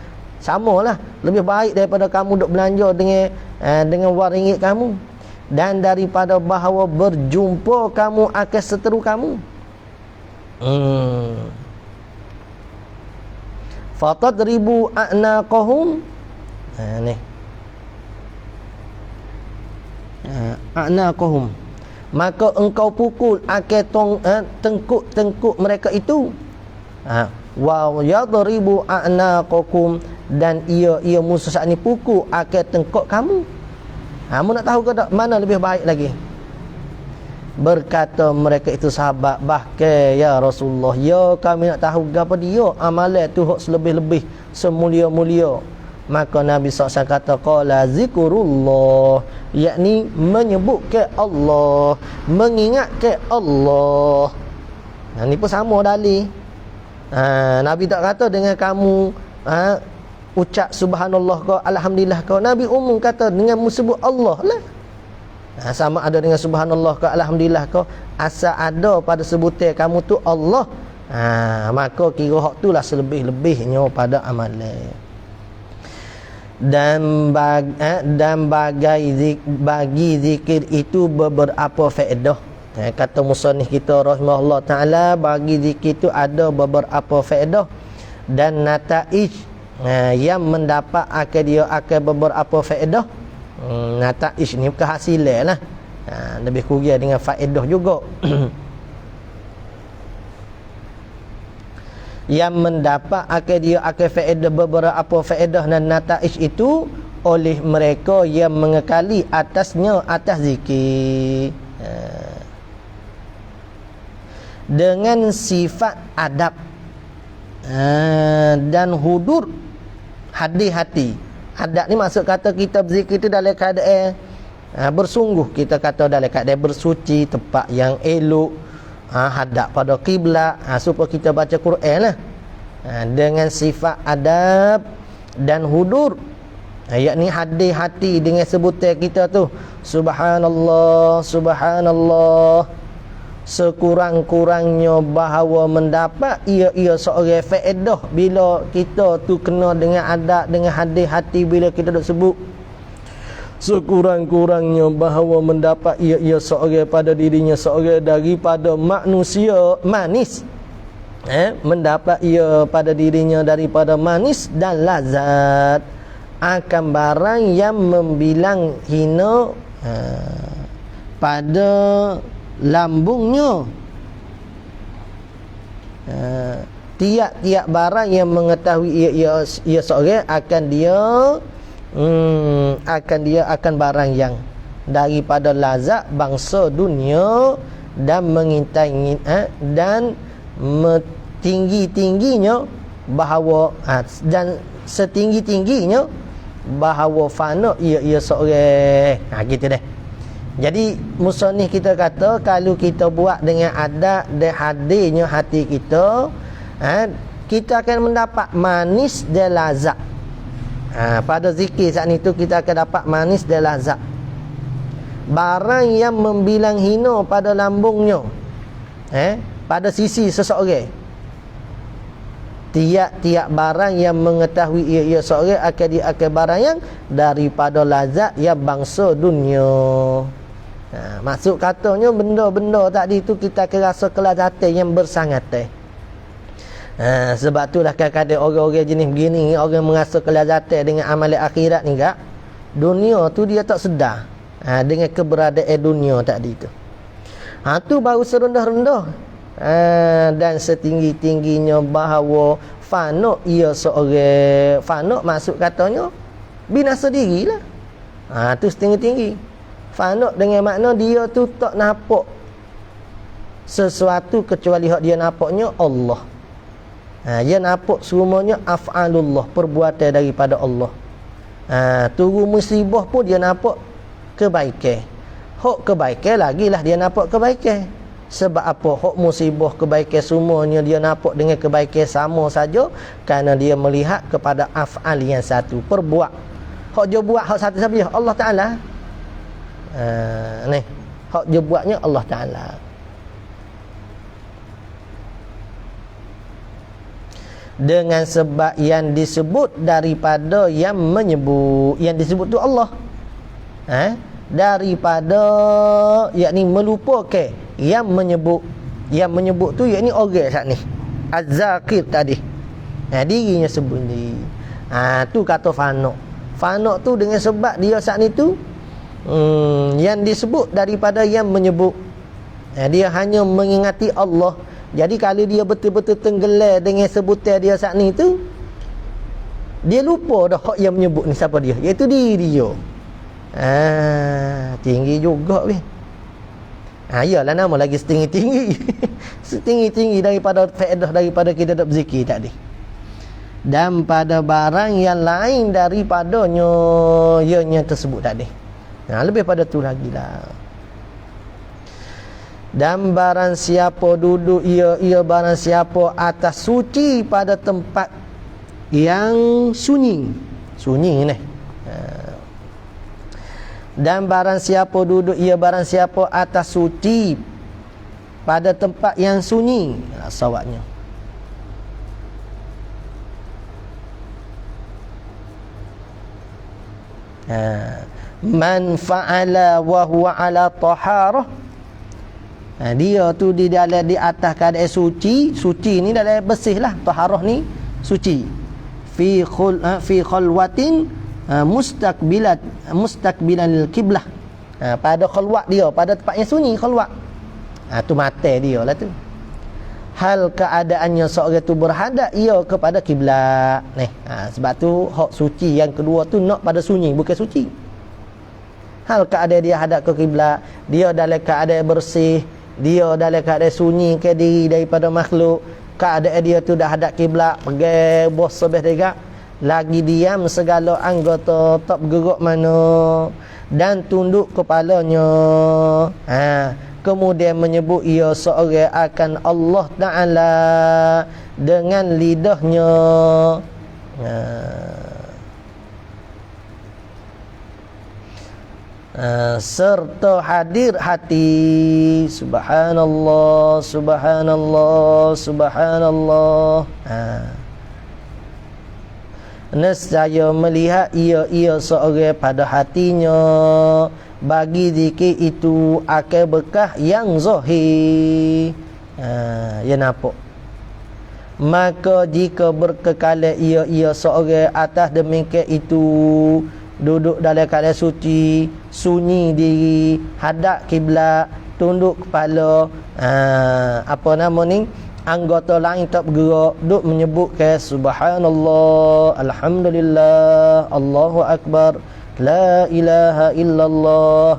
Samalah, lebih baik daripada kamu duk belanja dengan wang ringgit kamu, dan daripada bahawa berjumpa kamu akan seteru kamu. Fatadribu a'naqahum. Ni. A'naqahum. Maka engkau pukul akan tengkuk mereka itu. Wa yadribu a'naqakum, dan ia musuh saat ni pukul akan tengkuk kamu. Mu nak tahu ke tak mana lebih baik lagi? Berkata mereka itu sahabat, bahkan ya Rasulullah, ya kami nak tahu apa dia amalan tu hak selebih-lebih semulia-mulia. Maka Nabi SAW kata, qala zikrullah, yakni menyebut ke Allah, mengingat ke Allah. Ini pun sama dalil. Nabi tak kata dengan kamu ucap subhanallah kau, alhamdulillah kau. Nabi umum kata dengan sebut Allah lah. Sama ada dengan subhanallah ke alhamdulillah ke, asal ada pada sebutan kamu tu Allah, maka kira hak tu lah selebih-lebihnya pada amalan. Dan bagi zikir itu beberapa faedah. Kata musannif kita rahimahullah taala, bagi zikir itu ada beberapa faedah dan nataij yang mendapat akan beberapa faedah. Nataij ni kehasilan lah, lebih kurang dengan faedah juga. Yang mendapat akan faedah, beberapa faedah dan nataij itu oleh mereka yang mengekali atasnya, atas zikir, dengan sifat adab dan hudur hati-hati. Adab ni maksud kata kita berzikir itu dalam keadaan bersungguh, kita kata dalam keadaan bersuci, tempat yang elok, hadap pada kiblat, supaya kita baca Quran lah, dengan sifat adab dan hudur, yakni hati-hati dengan sebutan kita tu subhanallah, subhanallah, sekurang-kurangnya bahawa mendapat ia seorang faedah bila kita tu kena dengan adab, dengan hati-hati bila kita duk sebut. Sekurang-kurangnya bahawa mendapat ia seorang pada dirinya seorang daripada manusia manis, mendapat ia pada dirinya daripada manis dan lazat akan barang yang membilang hina pada lambungnya. Tiap-tiap barang yang mengetahui ia seorang akan dia akan barang yang daripada lazat bangsa dunia dan mengintai dan tinggi-tingginya bahawa dan setinggi-tingginya bahawa fana ia seorang. Gitu deh. Jadi musannif kita kata kalau kita buat dengan adab dan hadirnya hati kita, kita akan mendapat manis dan lazat. Pada zikir saat itu kita akan dapat manis dan lazat. Barang yang membilang hina pada lambungnya, pada sisi seseorang. Tiap-tiap barang yang mengetahui ia seorang akan barang yang daripada lazat yang bangsa dunia. Maksud katanya benda-benda tadi tu kita akan rasa kelazatan yang bersangatan. Sebab itulah kadang-kadang orang-orang jenis begini, orang merasa kelazatan dengan amalan akhirat ni kak, dunia tu dia tak sedar dengan keberadaan dunia tadi tu. Tu baru serendah-rendah dan setinggi-tingginya bahawa fana ia seorang. Fana maksud katanya binasa dirilah. Tu setinggi-tinggi. Fana dengan makna dia tu tak nampak sesuatu kecuali hak dia nampaknya Allah. Dia nampak semuanya af'alullah, perbuatan daripada Allah. Turun musibah pun dia nampak kebaikan. Hak kebaikan lagilah dia nampak kebaikan. Sebab apa? Hak musibah, kebaikan semuanya dia nampak dengan kebaikan sama saja kerana dia melihat kepada af'al yang satu, perbuat. Hak dia buat hak satu siapa dia? Allah Ta'ala. Ni hak dia buatnya Allah Ta'ala. Dengan sebab yang disebut daripada yang menyebut, yang disebut tu Allah, daripada yakni melupakan yang menyebut. Yang menyebut tu yakni orang saat ni Az-Zakir tadi, dirinya sebut ni. Tu kata fana. Fana tu dengan sebab dia saat ni tu yang disebut daripada yang menyebut. Dia hanya mengingati Allah. Jadi kalau dia betul-betul tenggelam dengan sebutan dia saat ni tu, dia lupa dah hak yang menyebut ni siapa dia, iaitu diri dia. Tinggi juga weh. Iyalah nama lagi setinggi-tinggi. Setinggi-tinggi daripada faedah daripada kita dak berzikir tadi. Dan pada barang yang lain daripadanya yang tersebut tadi. Lebih pada tu lagi lah. Dan barang siapa duduk ia barang siapa atas suci pada tempat yang sunyi. Sunyi ni. Dan barang siapa duduk ia barang siapa atas suci pada tempat yang sunyi. Sawabnya. Man fa'ala wa huwa ala taharah. Dia tu di dalam di atas keadaan suci. Suci ni dalam bersih lah. Taharah ni suci. Fi khalwatin mustaqbilan kiblah. Pada khalwat dia, pada tempat yang sunyi, khalwat. Tu mata dia lah tu. Hal keadaannya seorang tu berhadap ia kepada kiblat. Sebab tu hak suci yang kedua tu nak pada sunyi, bukan suci. Hal keadaan dia hadap ke kiblat, dia dalam keadaan bersih, dia dalam keadaan sunyi ke diri daripada makhluk, keadaan dia tu dah hadap kiblat, pegang bos sebeh tegak, lagi diam segala anggota, tak bergerak mana, dan tunduk kepalanya. Kemudian menyebut ia seorang akan Allah Ta'ala dengan lidahnya. Serta hadir hati. Subhanallah, subhanallah, subhanallah. Nescaya melihat ia seorang pada hatinya. Bagi zikir itu akan bekah yang zahir. Ya nampak. Maka jika berkekalan ia seorang atas demikian itu, duduk dalam keadaan suci, sunyi diri, hadap kiblat, tunduk kepala, apa nama ni, anggota lain tak bergerak, duk menyebutkan subhanallah, alhamdulillah, Allahu akbar, la ilaha illallah.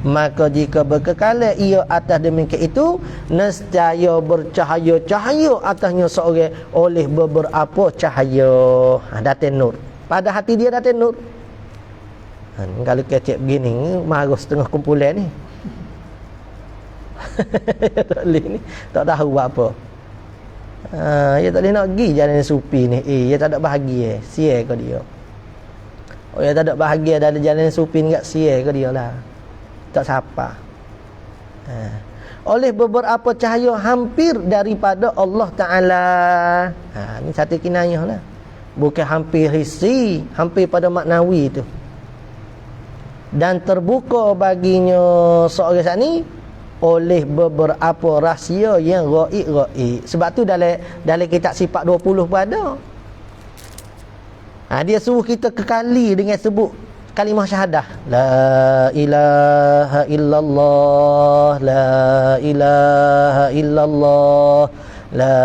Maka jika berkekalan ia atas demikian itu, nescaya bercahaya-cahaya atasnya seorang oleh beberapa cahaya. Datin nur. Pada hati dia datin nur. Kalau kecek begini, marah setengah kumpulan ni. Tak boleh ni, tak tahu buat apa. Dia tak boleh nak pergi jalan supi ni. Dia tak ada bahagia. Sial ke dia. Dia tak ada bahagia dalam jalan supi ni, kat sial ke dia lah. Tak siapa. Oleh beberapa cahaya hampir daripada Allah Ta'ala. Ni satu kinayah lah. Bukan hampir hissi, hampir pada maknawi tu. Dan terbuka baginya seorang saat ni oleh beberapa rahsia yang ghaib. Sebab tu dalam kitab sifat 20 pun ada. Dia suruh kita kekali dengan sebut kalimah syahadah. La ilaha illallah, la ilaha illallah, la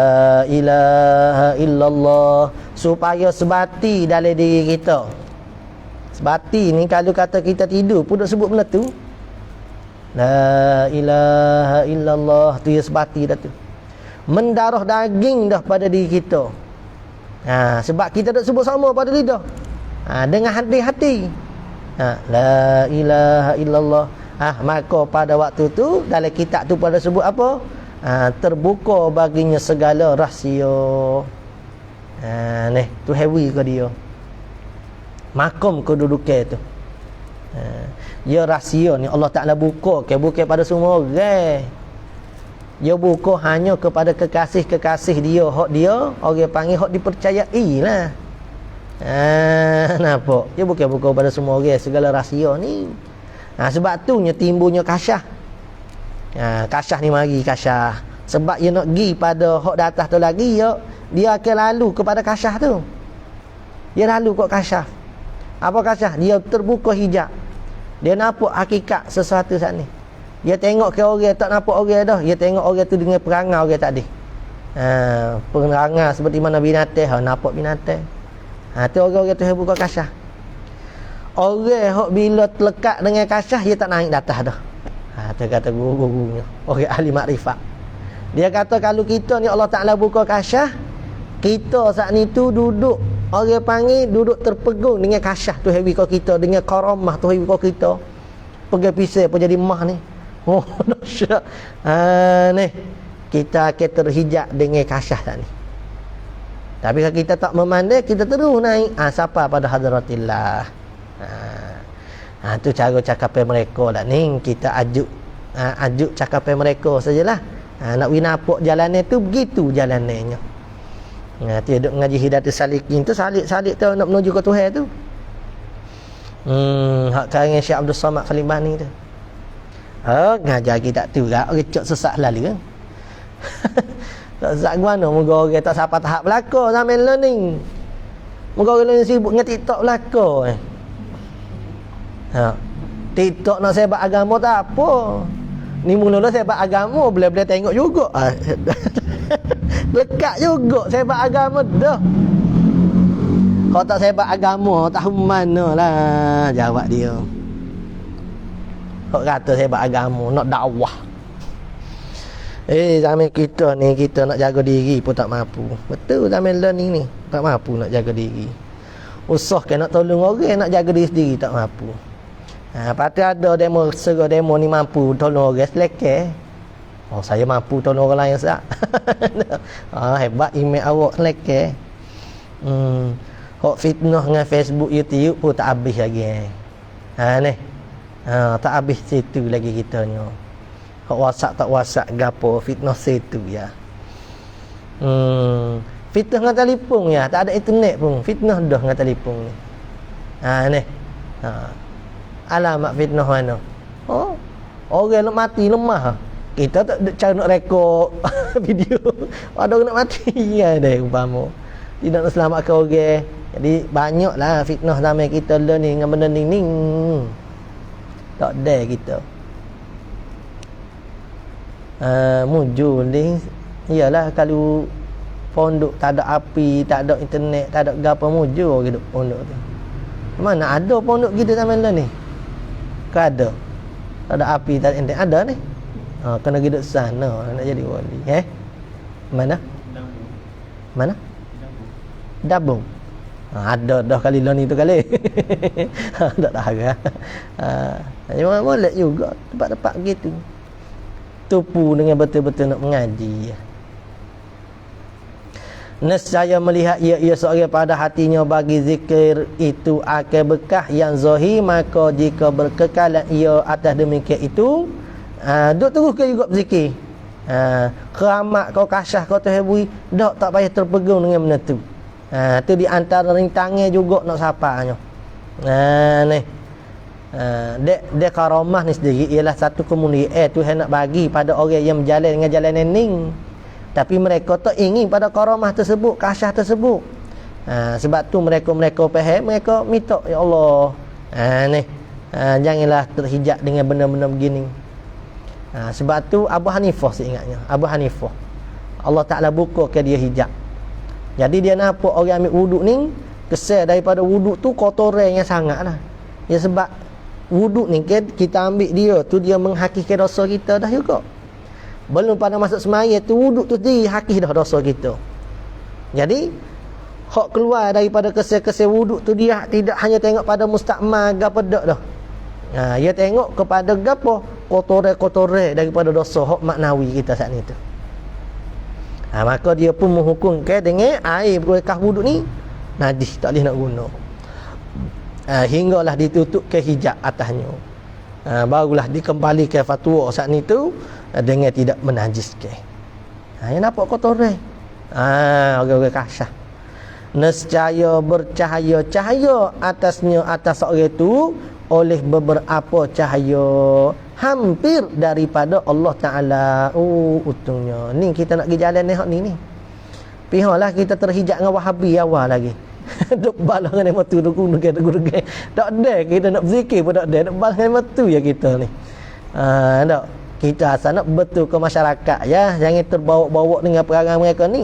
ilaha illallah. Supaya sebati dalam diri kita. Sebati ni kalau kata kita tidur pun duk sebut benda tu. La ilaha illallah, tu ya sebati dah tu. Mendarah daging dah pada diri kita. Sebab kita duk sebut sama pada lidah. Dengan hati-hati. La ilaha illallah. Maka pada waktu tu dalam kitab tu pada sebut apa? Terbuka baginya segala rahsia. Ni tu heavy ke dia. Makom kedudukan tu. Ya rahsia ni Allah Ta'ala buka bukan pada semua orang. Dia buka hanya kepada kekasih-kekasih dia. Hak dia orang panggil hak dipercayai lah. Nampak? Dia bukan buka pada semua orang segala rahsia ni. Sebab tu timbulnya kasyah. Kasyah ni mari kasyah. Sebab dia nak pergi pada hak di atas tu lagi, dia akan lalu kepada kasyah tu. Dia lalu kat kasyah. Apa kasyah? Dia terbuka hijab. Dia nampak hakikat sesuatu saat ni. Dia tengok ke orang, tak nampak orang dah. Dia tengok orang tu dengan perangai orang tadi. Perangai seperti mana binatang, nampak binatang. Tu orang-orang tu yang buka kasyah. Orang hok bila terlekat dengan kasyah, dia tak naik atas dah. Tu kata guru-gurunya, orang ahli makrifat. Dia kata kalau kita ni Allah Ta'ala buka kasyah, kita saat ni tu duduk, orang panggil duduk terpegung dengan kasyah tu hewi kau kita, dengan karamah tu hewi kau kita. Pegang pisau pun jadi mah ni. Oh, dahsyat. Ni kita akan terhijab dengan kasyah saat ni. Tapi kalau kita tak memandai, kita terus naik siapa pada hadratillah. Tu cara cakapan mereka lah ni. Kita ajuk cakapan mereka sajalah. Nak winapok jalannya tu begitu jalannya. Dia duk ngaji Hidayatus Salikin tu salik tu nak menuju ke Tuhan tu. Hak karangan Syekh Abdul Samad Khalibani tu. Ngajar kita tu gak recok sesat lalu kan. Tak sesat mana moga orang tak sampai tahap belaka zaman learning. Moga orang sibuk dengan TikTok belaka TikTok nak sebat agama tak apa. Ni mula-mula sebat agama boleh-boleh tengok juga. Lekat juga sebat agama dah. Kalau tak sebat agama tahu mana lah jawab dia. Kau kata sebat agama nak dakwah. Zaman kita ni kita nak jaga diri pun tak mampu. Betul zaman learning ni tak mampu nak jaga diri. Usah kan nak tolong orang, nak jaga diri sendiri tak mampu. Patut ada demo ni mampu tolong orang selekeh. Saya mampu tolong orang lain sah. Hebat email awak selekeh. Hok fitnah dengan Facebook, YouTube pun tak habis lagi. Ni. Tak habis situ lagi kita ni. Hok WhatsApp tak WhatsApp gapo fitnah situ ya. Fitnah dengan telefon ya, tak ada internet pun. Fitnah dah dengan telefon ni. Ni. Alamat fitnah mana? Orang nak mati lemah. Kita tak cara nak rekod video. Ada orang nak mati ya deh umpama. Tidak nak selamatkan orang. Jadi banyaklah fitnah zaman kita ni dengan benda ni. Tak ada kita. Mujur ni iyalah kalau pondok tak ada api, tak ada internet, tak ada gapo mujur hidup pondok tu. Mana ada pondok kita zaman ni? Tak ada. Tak ada api, tak ada internet. Ada ni. Kena hidup sana nak jadi wali. Mana? Mana? Dabung. Ada dah kali lah ni tu kali. Tak tahu lah. Memang boleh juga tempat-tempat gitu. Tupu dengan betul-betul nak mengaji. Nescaya melihat ia seorang pada hatinya bagi zikir itu akan bekah yang zahir, maka jika berkekalan ia atas demikian itu duk terus ke juga berzikir. Keramat kau kasyah kau terhebui tak payah terpegung dengan benda tu. Tu di antara rintangan juga nak sapanya. Ni. Dek karamah ni sendiri ialah satu kemuliaan Tuhan nak bagi pada orang yang berjalan dengan jalan ning. Tapi mereka tak ingin pada karamah tersebut, kasyah tersebut. Sebab tu mereka faham, mereka minta ya Allah. Ni. Janganlah terhijab dengan benda-benda begini. Sebab tu Abu Hanifah saya ingatnya. Abu Hanifah Allah Ta'ala buka ke dia hijab. Jadi dia nampak orang ambil wuduk ni, kesal daripada wuduk tu kotoran yang sangat lah. Ya sebab wuduk ni kita ambil dia tu dia menghakiki dosa kita dah juga. Belum pada masuk semaya tu wuduk tu sendiri hakik dah dosa kita. Jadi hak keluar daripada kesal-kesal wuduk tu dia tidak hanya tengok pada mustakmal gapo dak dah. Dia tengok kepada gapo kotoran daripada dosa hak maknawi kita saat ni tu. Maka dia pun menghukumkan dengan air bekas wuduk ni najis, tak boleh nak guna. Hinggalah ditutup ke hijab atasnya. Barulah dikembalikan fatwa saat ni tu dengan tidak menajiskan. Yang nampak kotoran. Orang-orang kasyah. Nescaya bercahaya cahaya atasnya atas seorang itu oleh beberapa cahaya hampir daripada Allah Ta'ala. Untungnya ni kita nak pergi jalan ni. Pihaklah kita terhijab dengan Wahabi awal lagi. Duk balas dengan matu duk gurung-gurung. Tak ada kita nak berzikir pun tak ada. Duk balas dengan matu ya kita ni. Tak. Kita asal nak betul ke masyarakat ya. Jangan terbawa-bawa dengan perangai mereka ni.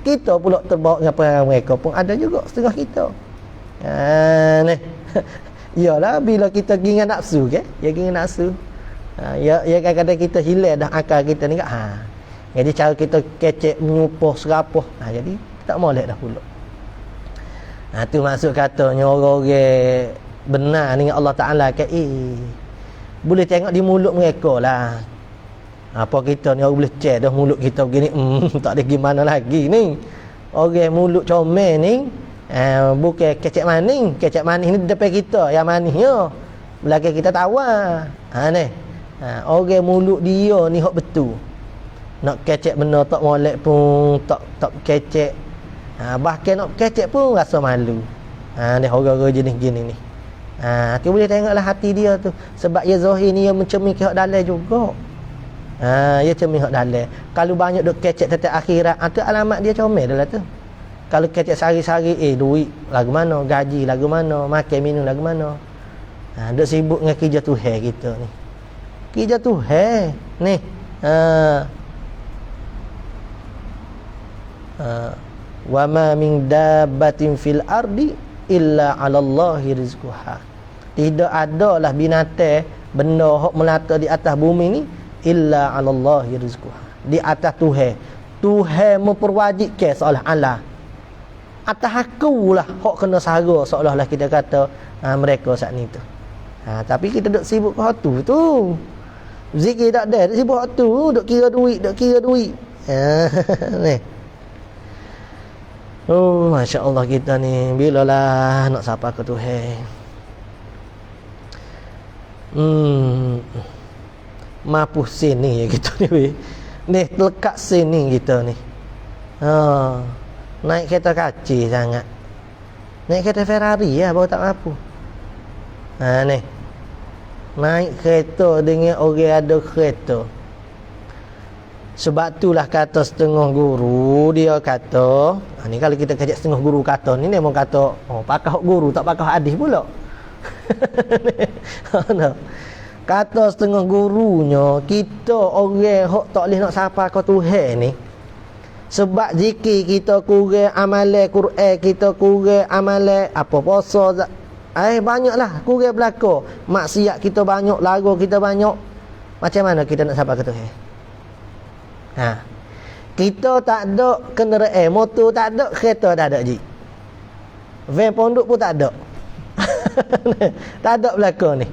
Kita pula terbawa dengan perangai mereka pun ada juga setengah kita. Ni. Yalah bila kita pergi dengan nafsu ke? Ya pergi dengan nafsu. Ya kadang-kadang kita hilang dah akal kita ni. Jadi cara kita kecek menyupuh serapuh. Jadi tak molek dah pula. Tu maksud katanya orang-orang benar dengan Allah Ta'ala ke boleh tengok di mulut mereka lah. Apa kita ni orang boleh cek dah mulut kita begini. Tak ada gimana lagi ni. orang mulut comel ni bukan kecek manis ni depan kita yang manisnya belakang kita tawar. Ni orang mulut dia ni hak betul. Nak kecek benda tak molek pun tak kecek. Bahkan nak kecek pun rasa malu. Ni orang-orang jenis gini ni. Tu boleh tengoklah hati dia tu. Sebab dia zahir ni dia mencerminkan hak dalam juga. Dia cermin hak dalam. Kalau banyak duk kecek tentang akhirat, tu alamat dia comel dah lah tu. Kalau kecek sehari-hari, duit lagu mana, gaji lagu mana, makan minum lagu mana. Duk sibuk dengan kerja Tuhan kita ni. Kerja Tuhan ni. Wa ma min dabbatin fil ardi illa 'ala Allahi rizquha. Tidak adalah binatang benda hok melata di atas bumi ni illa 'ala Allahi rizquha. Di atas Tuhan memperwajibkan seolah-olah atas akulah hok kena sara seolah-olah kita kata mereka saat ni tu. Tapi kita duk sibuk ke hak tu. Zikir tak ada, duk sibuk hak tu, duk kira duit. Ni. Oh, Masya Allah kita ni bilalah nak sapa ke Tuhan. Mampu sini ya kita ni. Ni lekat sini kita ni. Naik kereta kacil sangat. Naik kereta Ferrari ya baru tak mampu. Ni. Naik kereta dengan orang ada kereta. Sebab itulah kata setengah guru dia kata, ni kalau kita kajak setengah guru kata ni dia mau kata, pakah guru tak pakah hadis pula. Kata setengah gurunya, kita orang hok tak boleh nak sapa ke Tuhan ni. Sebab zikir kita kurang, amalan Quran kita kurang, amalan apa puasa banyaklah kurang berlaku. Maksiat kita banyak, lagu kita banyak. Macam mana kita nak sapa ke Tuhan? Kita tak ada kenderaan, motor tak ada, kereta tak ada ji. Van pondok pun tak ada. Tak ada belakang ni.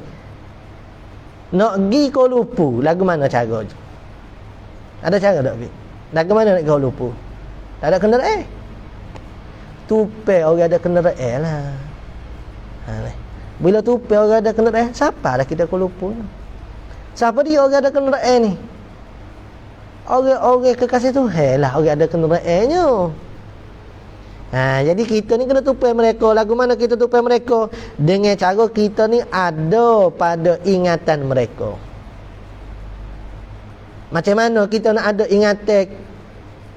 Nak pergi Kuala Lumpur, lagu mana cara je? Ada cara tak pergi? Lagu mana nak Kuala Lumpur? Tak ada kenderaan. Tupai orang ada kenderaan lah. Bila tupai orang ada kenderaan, siapa dah kita Kuala Lumpur? Siapa dia orang ada kenderaan ni? Orang kekasih Tuhan lah, orang ada kenderaannya. Jadi kita ni kena tupai mereka. Lagu mana kita tupai mereka? Dengan cara kita ni ada pada ingatan mereka. Macam mana kita nak ada ingatan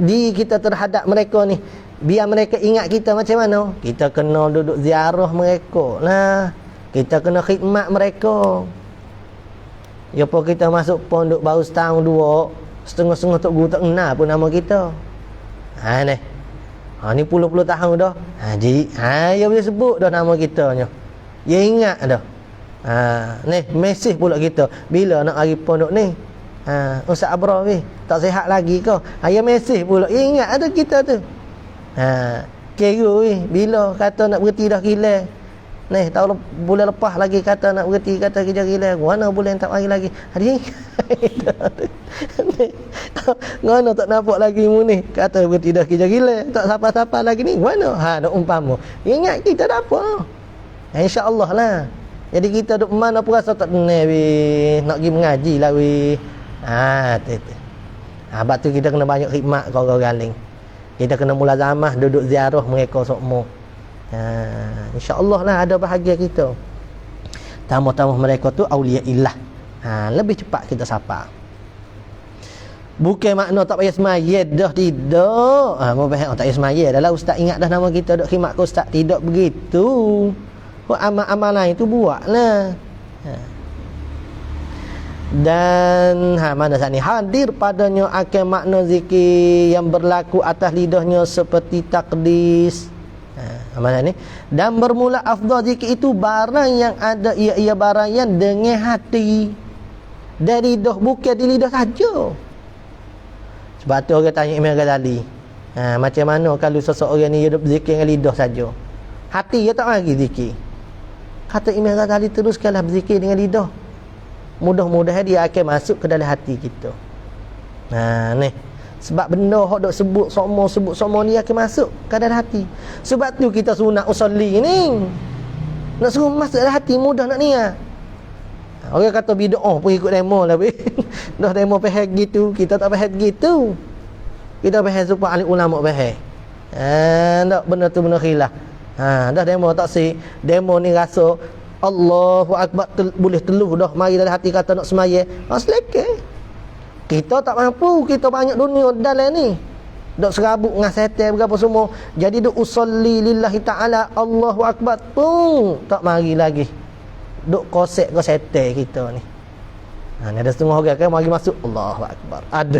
di kita terhadap mereka ni? Biar mereka ingat kita macam mana? Kita kena duduk ziarah mereka lah. Kita kena khidmat mereka. Ya apa kita masuk pondok baru setahun dua, setengah-setengah tok guru tak kenal pun nama kita. Ni. Ni puluh-puluh tahun dah. Ya boleh sebut dah nama kita nya. Ya ingat dah. Ni mesej pula kita. Bila nak hari pondok ni? Ustaz Abra ni tak sihat lagi ke? Ya mesej pula. Ya ingat ada kita tu. Kira bila kata nak berhenti dah kilat. Ni tahun bulan lepas lagi kata nak berhenti, kata kerja gila. Mana bulan tak hari lagi. Hari mana tak nampak lagi mu ni. Kata berhenti dah kerja gila. Tak siapa-siapa lagi ni. Mana? Nak umpama. Ingat kita dah apa? InsyaAllah lah. Jadi kita duduk mana pun rasa tak kenal nak pergi mengaji lah sebab tu kita kena banyak khidmat kau galing. Kita kena mulazamah duduk ziarah mereka semua. InsyaAllah lah ada bahagia kita. Tamu-tamu mereka tu awliya illah. Lebih cepat kita sapa. Bukan makna tak payah semayah dah, tidak. Tak payah semayah dah lah. Ustaz ingat dah nama kita duk khidmat ke Ustaz. Tidak begitu. Amal-amal lain tu buat lah. Dan mana saat ni hadir padanya akan makna zikir yang berlaku atas lidahnya seperti takdis. Mana ni? Dan bermula afdal zikir itu barang yang ada ia barang yang dengan hati. Dari lidah, bukan di lidah saja. Sebab tu orang tanya Imam Ghazali, macam mana kalau seseorang ni hidup zikir dengan lidah saja, hati dia tak lagi zikir. Kata Imam Ghazali, teruskanlah berzikir dengan lidah. Mudah-mudahan dia akan masuk ke dalam hati kita. Ni Sebab benda hok dok sebut somo ni akan masuk ke dalam hati. Sebab tu kita sunat usolli ni. Nak suruh masuk dalam hati mudah nak niat. Orang kata bid'ah pergi ikut demo lah. Dah demo faham gitu, kita tak faham gitu. Kita faham supaya ahli ulama faham. Tak benda tu benda khilaf. Dah demo tak si. Demo ni rasa Allahu Akbar boleh teluh dah mari dalam hati kata nak semaya. Selekeh. Kita tak mampu, kita banyak dunia dalam ni. Dok serabut dengan setan berapa semua. Jadi dok usolli lillahi ta'ala Allahu Akbar pun tak mari lagi. Dok kosek ke setan kita ni. Ni ada setengah orang kan mari masuk Allahu Akbar. Ada.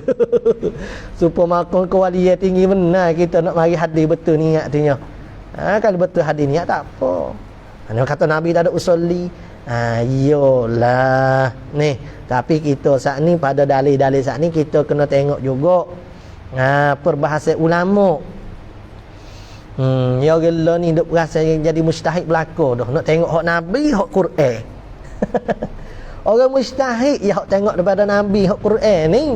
Supaya makam kewalian tinggi benar kita nak mari hadir betul niat dia. Kalau betul hadir niat tak apa. Kata Nabi tak ada usolli. Yolah ni, tapi kita saat ni pada dalil-dalil saat ni kita kena tengok juga perbahasan ulama. Ya gila ni duk rasa jadi mustahik belaka dah nak tengok hak Nabi hak Quran. Orang mustahik ya hak tengok daripada Nabi hak Quran ni.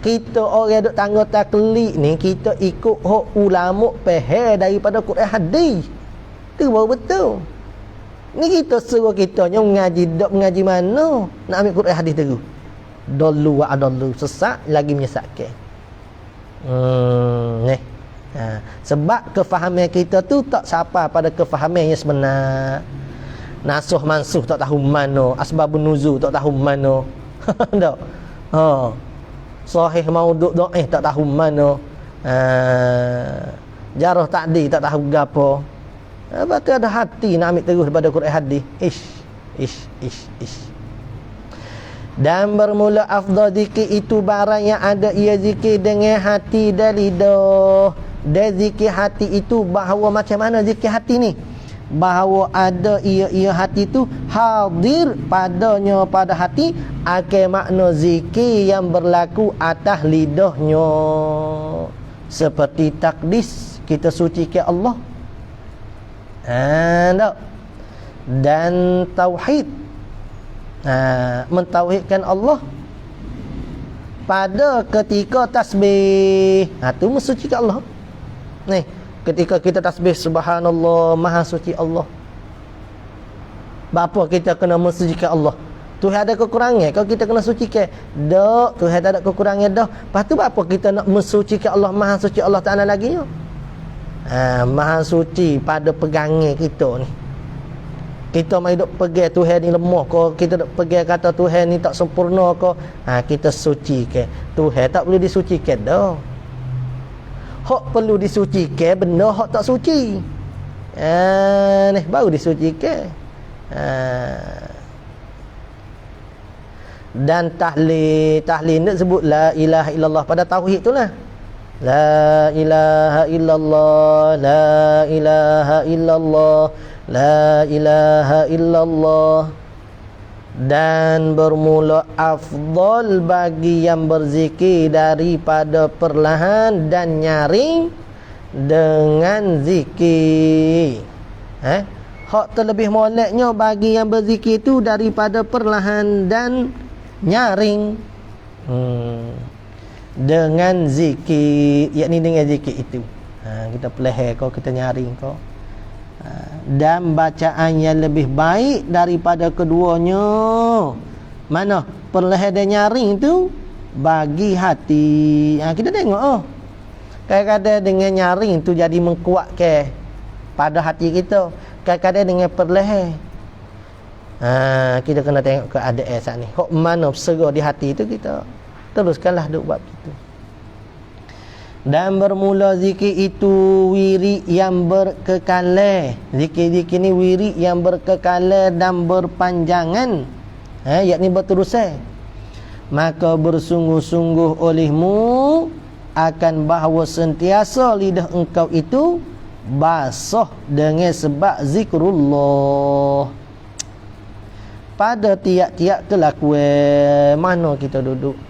Kita orang duk tangga taklid ni kita ikut hak ulama faham daripada Quran hadis. Tu baru betul. Ni kita suruh kitanya mengaji mana nak ambil Quran hadis tu. Dulu wa adallu sesat lagi menyesatkan. Ni. Sebab kefahaman kita tu tak sampai pada kefahaman yang sebenar. Nasuh mansuh tak tahu mana, asbabun nuzul tak tahu mana. Tak. Sahih maudhu' dhaif tak tahu mana. Jarah ta'dil tak tahu gapo. Lepas tu ada hati nak ambil terus daripada Quran hadis. Ish. Dan bermula afdal zikir itu barang yang ada ia zikir dengan hati dan lidah. Dan zikir hati itu bahawa macam mana zikir hati ni? Bahawa ada ia hati tu hadir padanya pada hati akan makna zikir yang berlaku atas lidahnya. Seperti takdis kita sucikan Allah. Dan tauhid, mentauhidkan Allah pada ketika tasbih. Tu mensucikan Allah. Ni, ketika kita tasbih subhanallah, maha suci Allah. Bapa kita kena mensucikan Allah. Tuhan ada kekurangan, kalau kita kena sucikan. Tak, Tuhan tak ada kekurangan dah. Lepas tu bapa kita nak mensucikan Allah, maha suci Allah Ta'ala lagi ya? Maha suci pada pegangan kita ni. Kita mai duk pegang Tuhan ni lemah ke, kita duk pegang kata Tuhan ni tak sempurna ke, kita sucikan. Tuhan tak perlu disucikan dah. Hak perlu disucikan benda hak tak suci. Ni baru disucikan. Dan tahlil nak sebut la ilaha illallah pada tauhid tu lah. La ilaha illallah, la ilaha illallah, la ilaha illallah. Dan bermula afdal bagi yang berzikir daripada perlahan dan nyaring dengan zikir. Hak terlebih moleknya bagi yang berzikir itu daripada perlahan dan nyaring dengan zikir, yakni dengan zikir itu. Kita pelihara kau, kita nyaring kau. Dan bacaan yang lebih baik daripada keduanya. Mana? Perlahan dan nyaring itu bagi hati. Kita tengok kadang-kadang dengan nyaring tu jadi mengkuatkan pada hati kita. Kadang-kadang dengan perlahan. Kita kena tengok keadaan saat ni. Hok mana segera di hati itu kita teruskanlah duk buat begitu. Dan bermula zikir itu wirid yang berkekalan. Zikir-zikir ni wirid yang berkekalan dan berpanjangan, yakni berterusan. Maka bersungguh-sungguh olehmu akan bahawa sentiasa lidah engkau itu basah dengan sebab zikrullah pada tiap-tiap kelakuan mana kita duduk.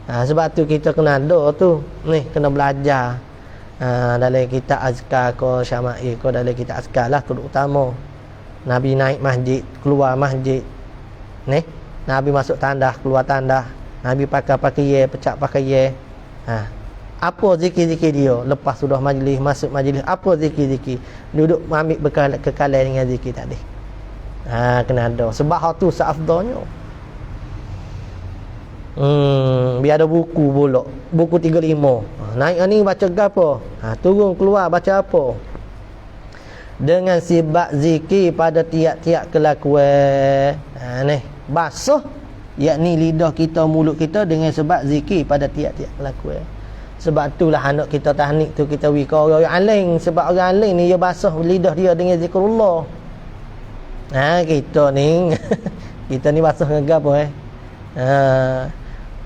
Sebab tu kita kena ada tu ni, kena belajar dalam kitab azkar ke syama'il ke, dalam kitab azkar lah terutama. Nabi naik masjid, keluar masjid ni, Nabi masuk tandah, keluar tandah, Nabi pakai pakaian, pecah pakaian, Apa zikir-zikir dia lepas sudah majlis, masuk majlis, apa zikir-zikir, duduk ambil kekalan dengan zikir tadi. Kena ada sebab hal tu seafdalnya. Biar ada buku pula, buku 35. Naik ni baca apa? Turun keluar baca apa? Dengan sibak zikir pada tiap-tiap kelakuan. Ni basuh yakni lidah kita, mulut kita dengan sebab zikir pada tiap-tiap kelakuan. Sebab itulah anak kita tahnik tu kita wika orang alim, sebab orang alim ni dia basuh lidah dia dengan zikrullah. Kita ni kita ni basuh dengan apa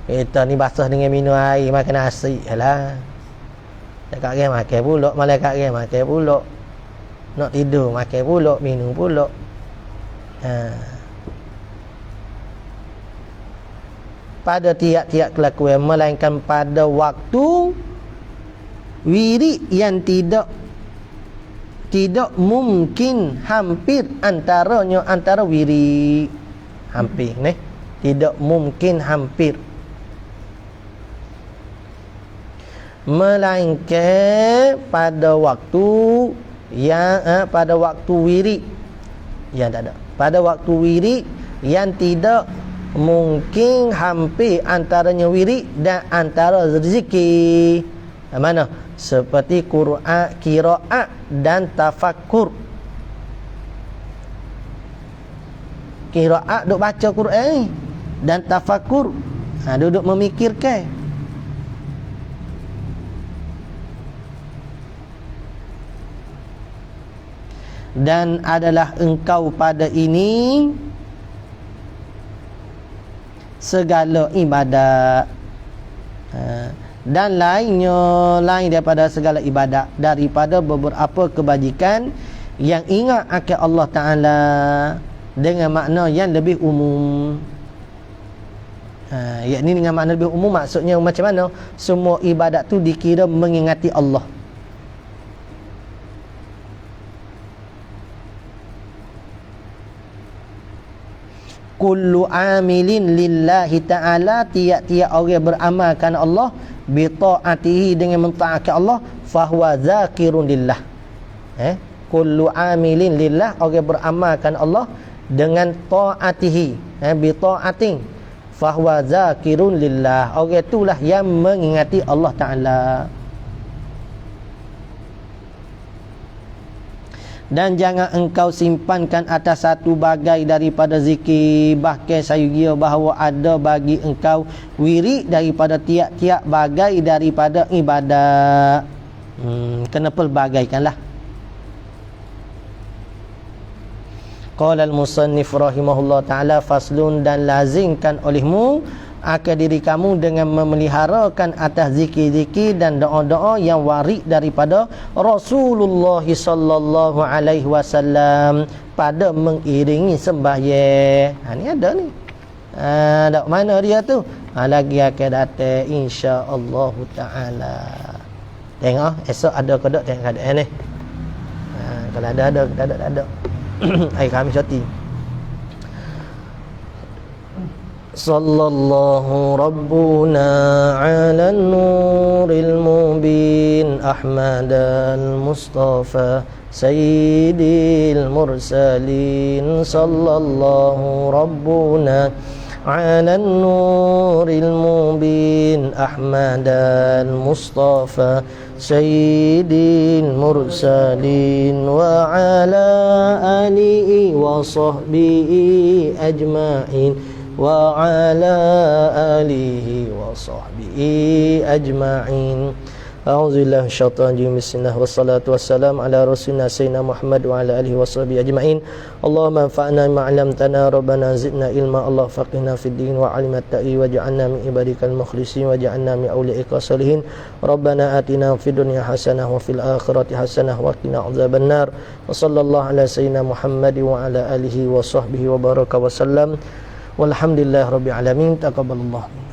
kita ni basuh dengan minum air, makan nasi lah. Dekat dia makan pulak, malaikat dia makan pulak. Nak tidur makan pulak, minum pulak. Pada tiap-tiap kelakuan, melainkan pada waktu wirid yang tidak mungkin, hampir antaranya, antara wirid hampir ni tidak mungkin, hampir, melainkan pada waktu yang pada waktu wirid yang tak ada, pada waktu wirid yang tidak mungkin, hampir antaranya wirid dan antara zikir. Mana? Seperti Quran, qiraat dan tafakkur. Qiraat duk baca Quran dan tafakkur, duduk memikirkan. Dan adalah engkau pada ini segala ibadat, dan lain daripada segala ibadat, daripada beberapa kebajikan yang ingat akan Allah Ta'ala dengan makna yang lebih umum. Yakni dengan makna lebih umum maksudnya macam mana? Semua ibadat tu dikira mengingati Allah. Kullu amilin lillahi ta'ala, tiap-tiap orang beramalkan Allah, bi ta'atihi, dengan mentaatkan Allah, fahuwa zakirun lillah. Kullu amilin lillah, orang beramalkan Allah dengan ta'atihi, bi ta'atin, fahuwa zakirun lillah, orang itulah yang mengingati Allah Ta'ala. Dan jangan engkau simpankan atas satu bagai daripada zikir, bahkan sayugia bahawa ada bagi engkau wirid daripada tiap-tiap bagai daripada ibadat. Kena pelbagaikanlah. Qala al-musannif rahimahullah ta'ala, faslun, dan lazimkan olehmu akan diri kamu dengan memeliharakan atas zikir-zikir dan doa-doa yang warid daripada Rasulullah sallallahu alaihi wasallam pada mengiringi sembahyang. Ni ada ni. Dak mana dia tu? Lagi akan datang insya-Allah taala. Tengok esok ada ke tak, tengok ada ni. Kalau ada, tak ada. Ai kami cuti. Sallallahu Rabbuna ala nuril mubin Ahmad al-Mustafa Sayyidil Mursalin. Sallallahu Rabbuna ala nuril mubin Ahmad al-Mustafa Sayyidil Mursalin wa ala alihi wa sahbihi ajma'in wa ala alihi wa sahbihi ajma'in. A'udzubillahi minasyaitonir rajim. Bismillah wassalatu wassalamu ala rasulina sayyidina Muhammad wa ala alihi wa sahbihi ajma'in. Allahumma anfa'na bima 'allamtana, rabbana zidna ilma, Allah faqihna fid din wa 'alimat ta'i waj'alna min ibadikal mukhlisin waj'alna min awliyaika salihin. Rabbana atina fid dunya hasanah wa fil akhirati hasanah wa qina adzabannar. Wa sallallahu ala sayyidina Muhammad wa ala alihi wa sahbihi wa baraka wa sallam. Walhamdulillah rabbil alamin. Taqabbalallah.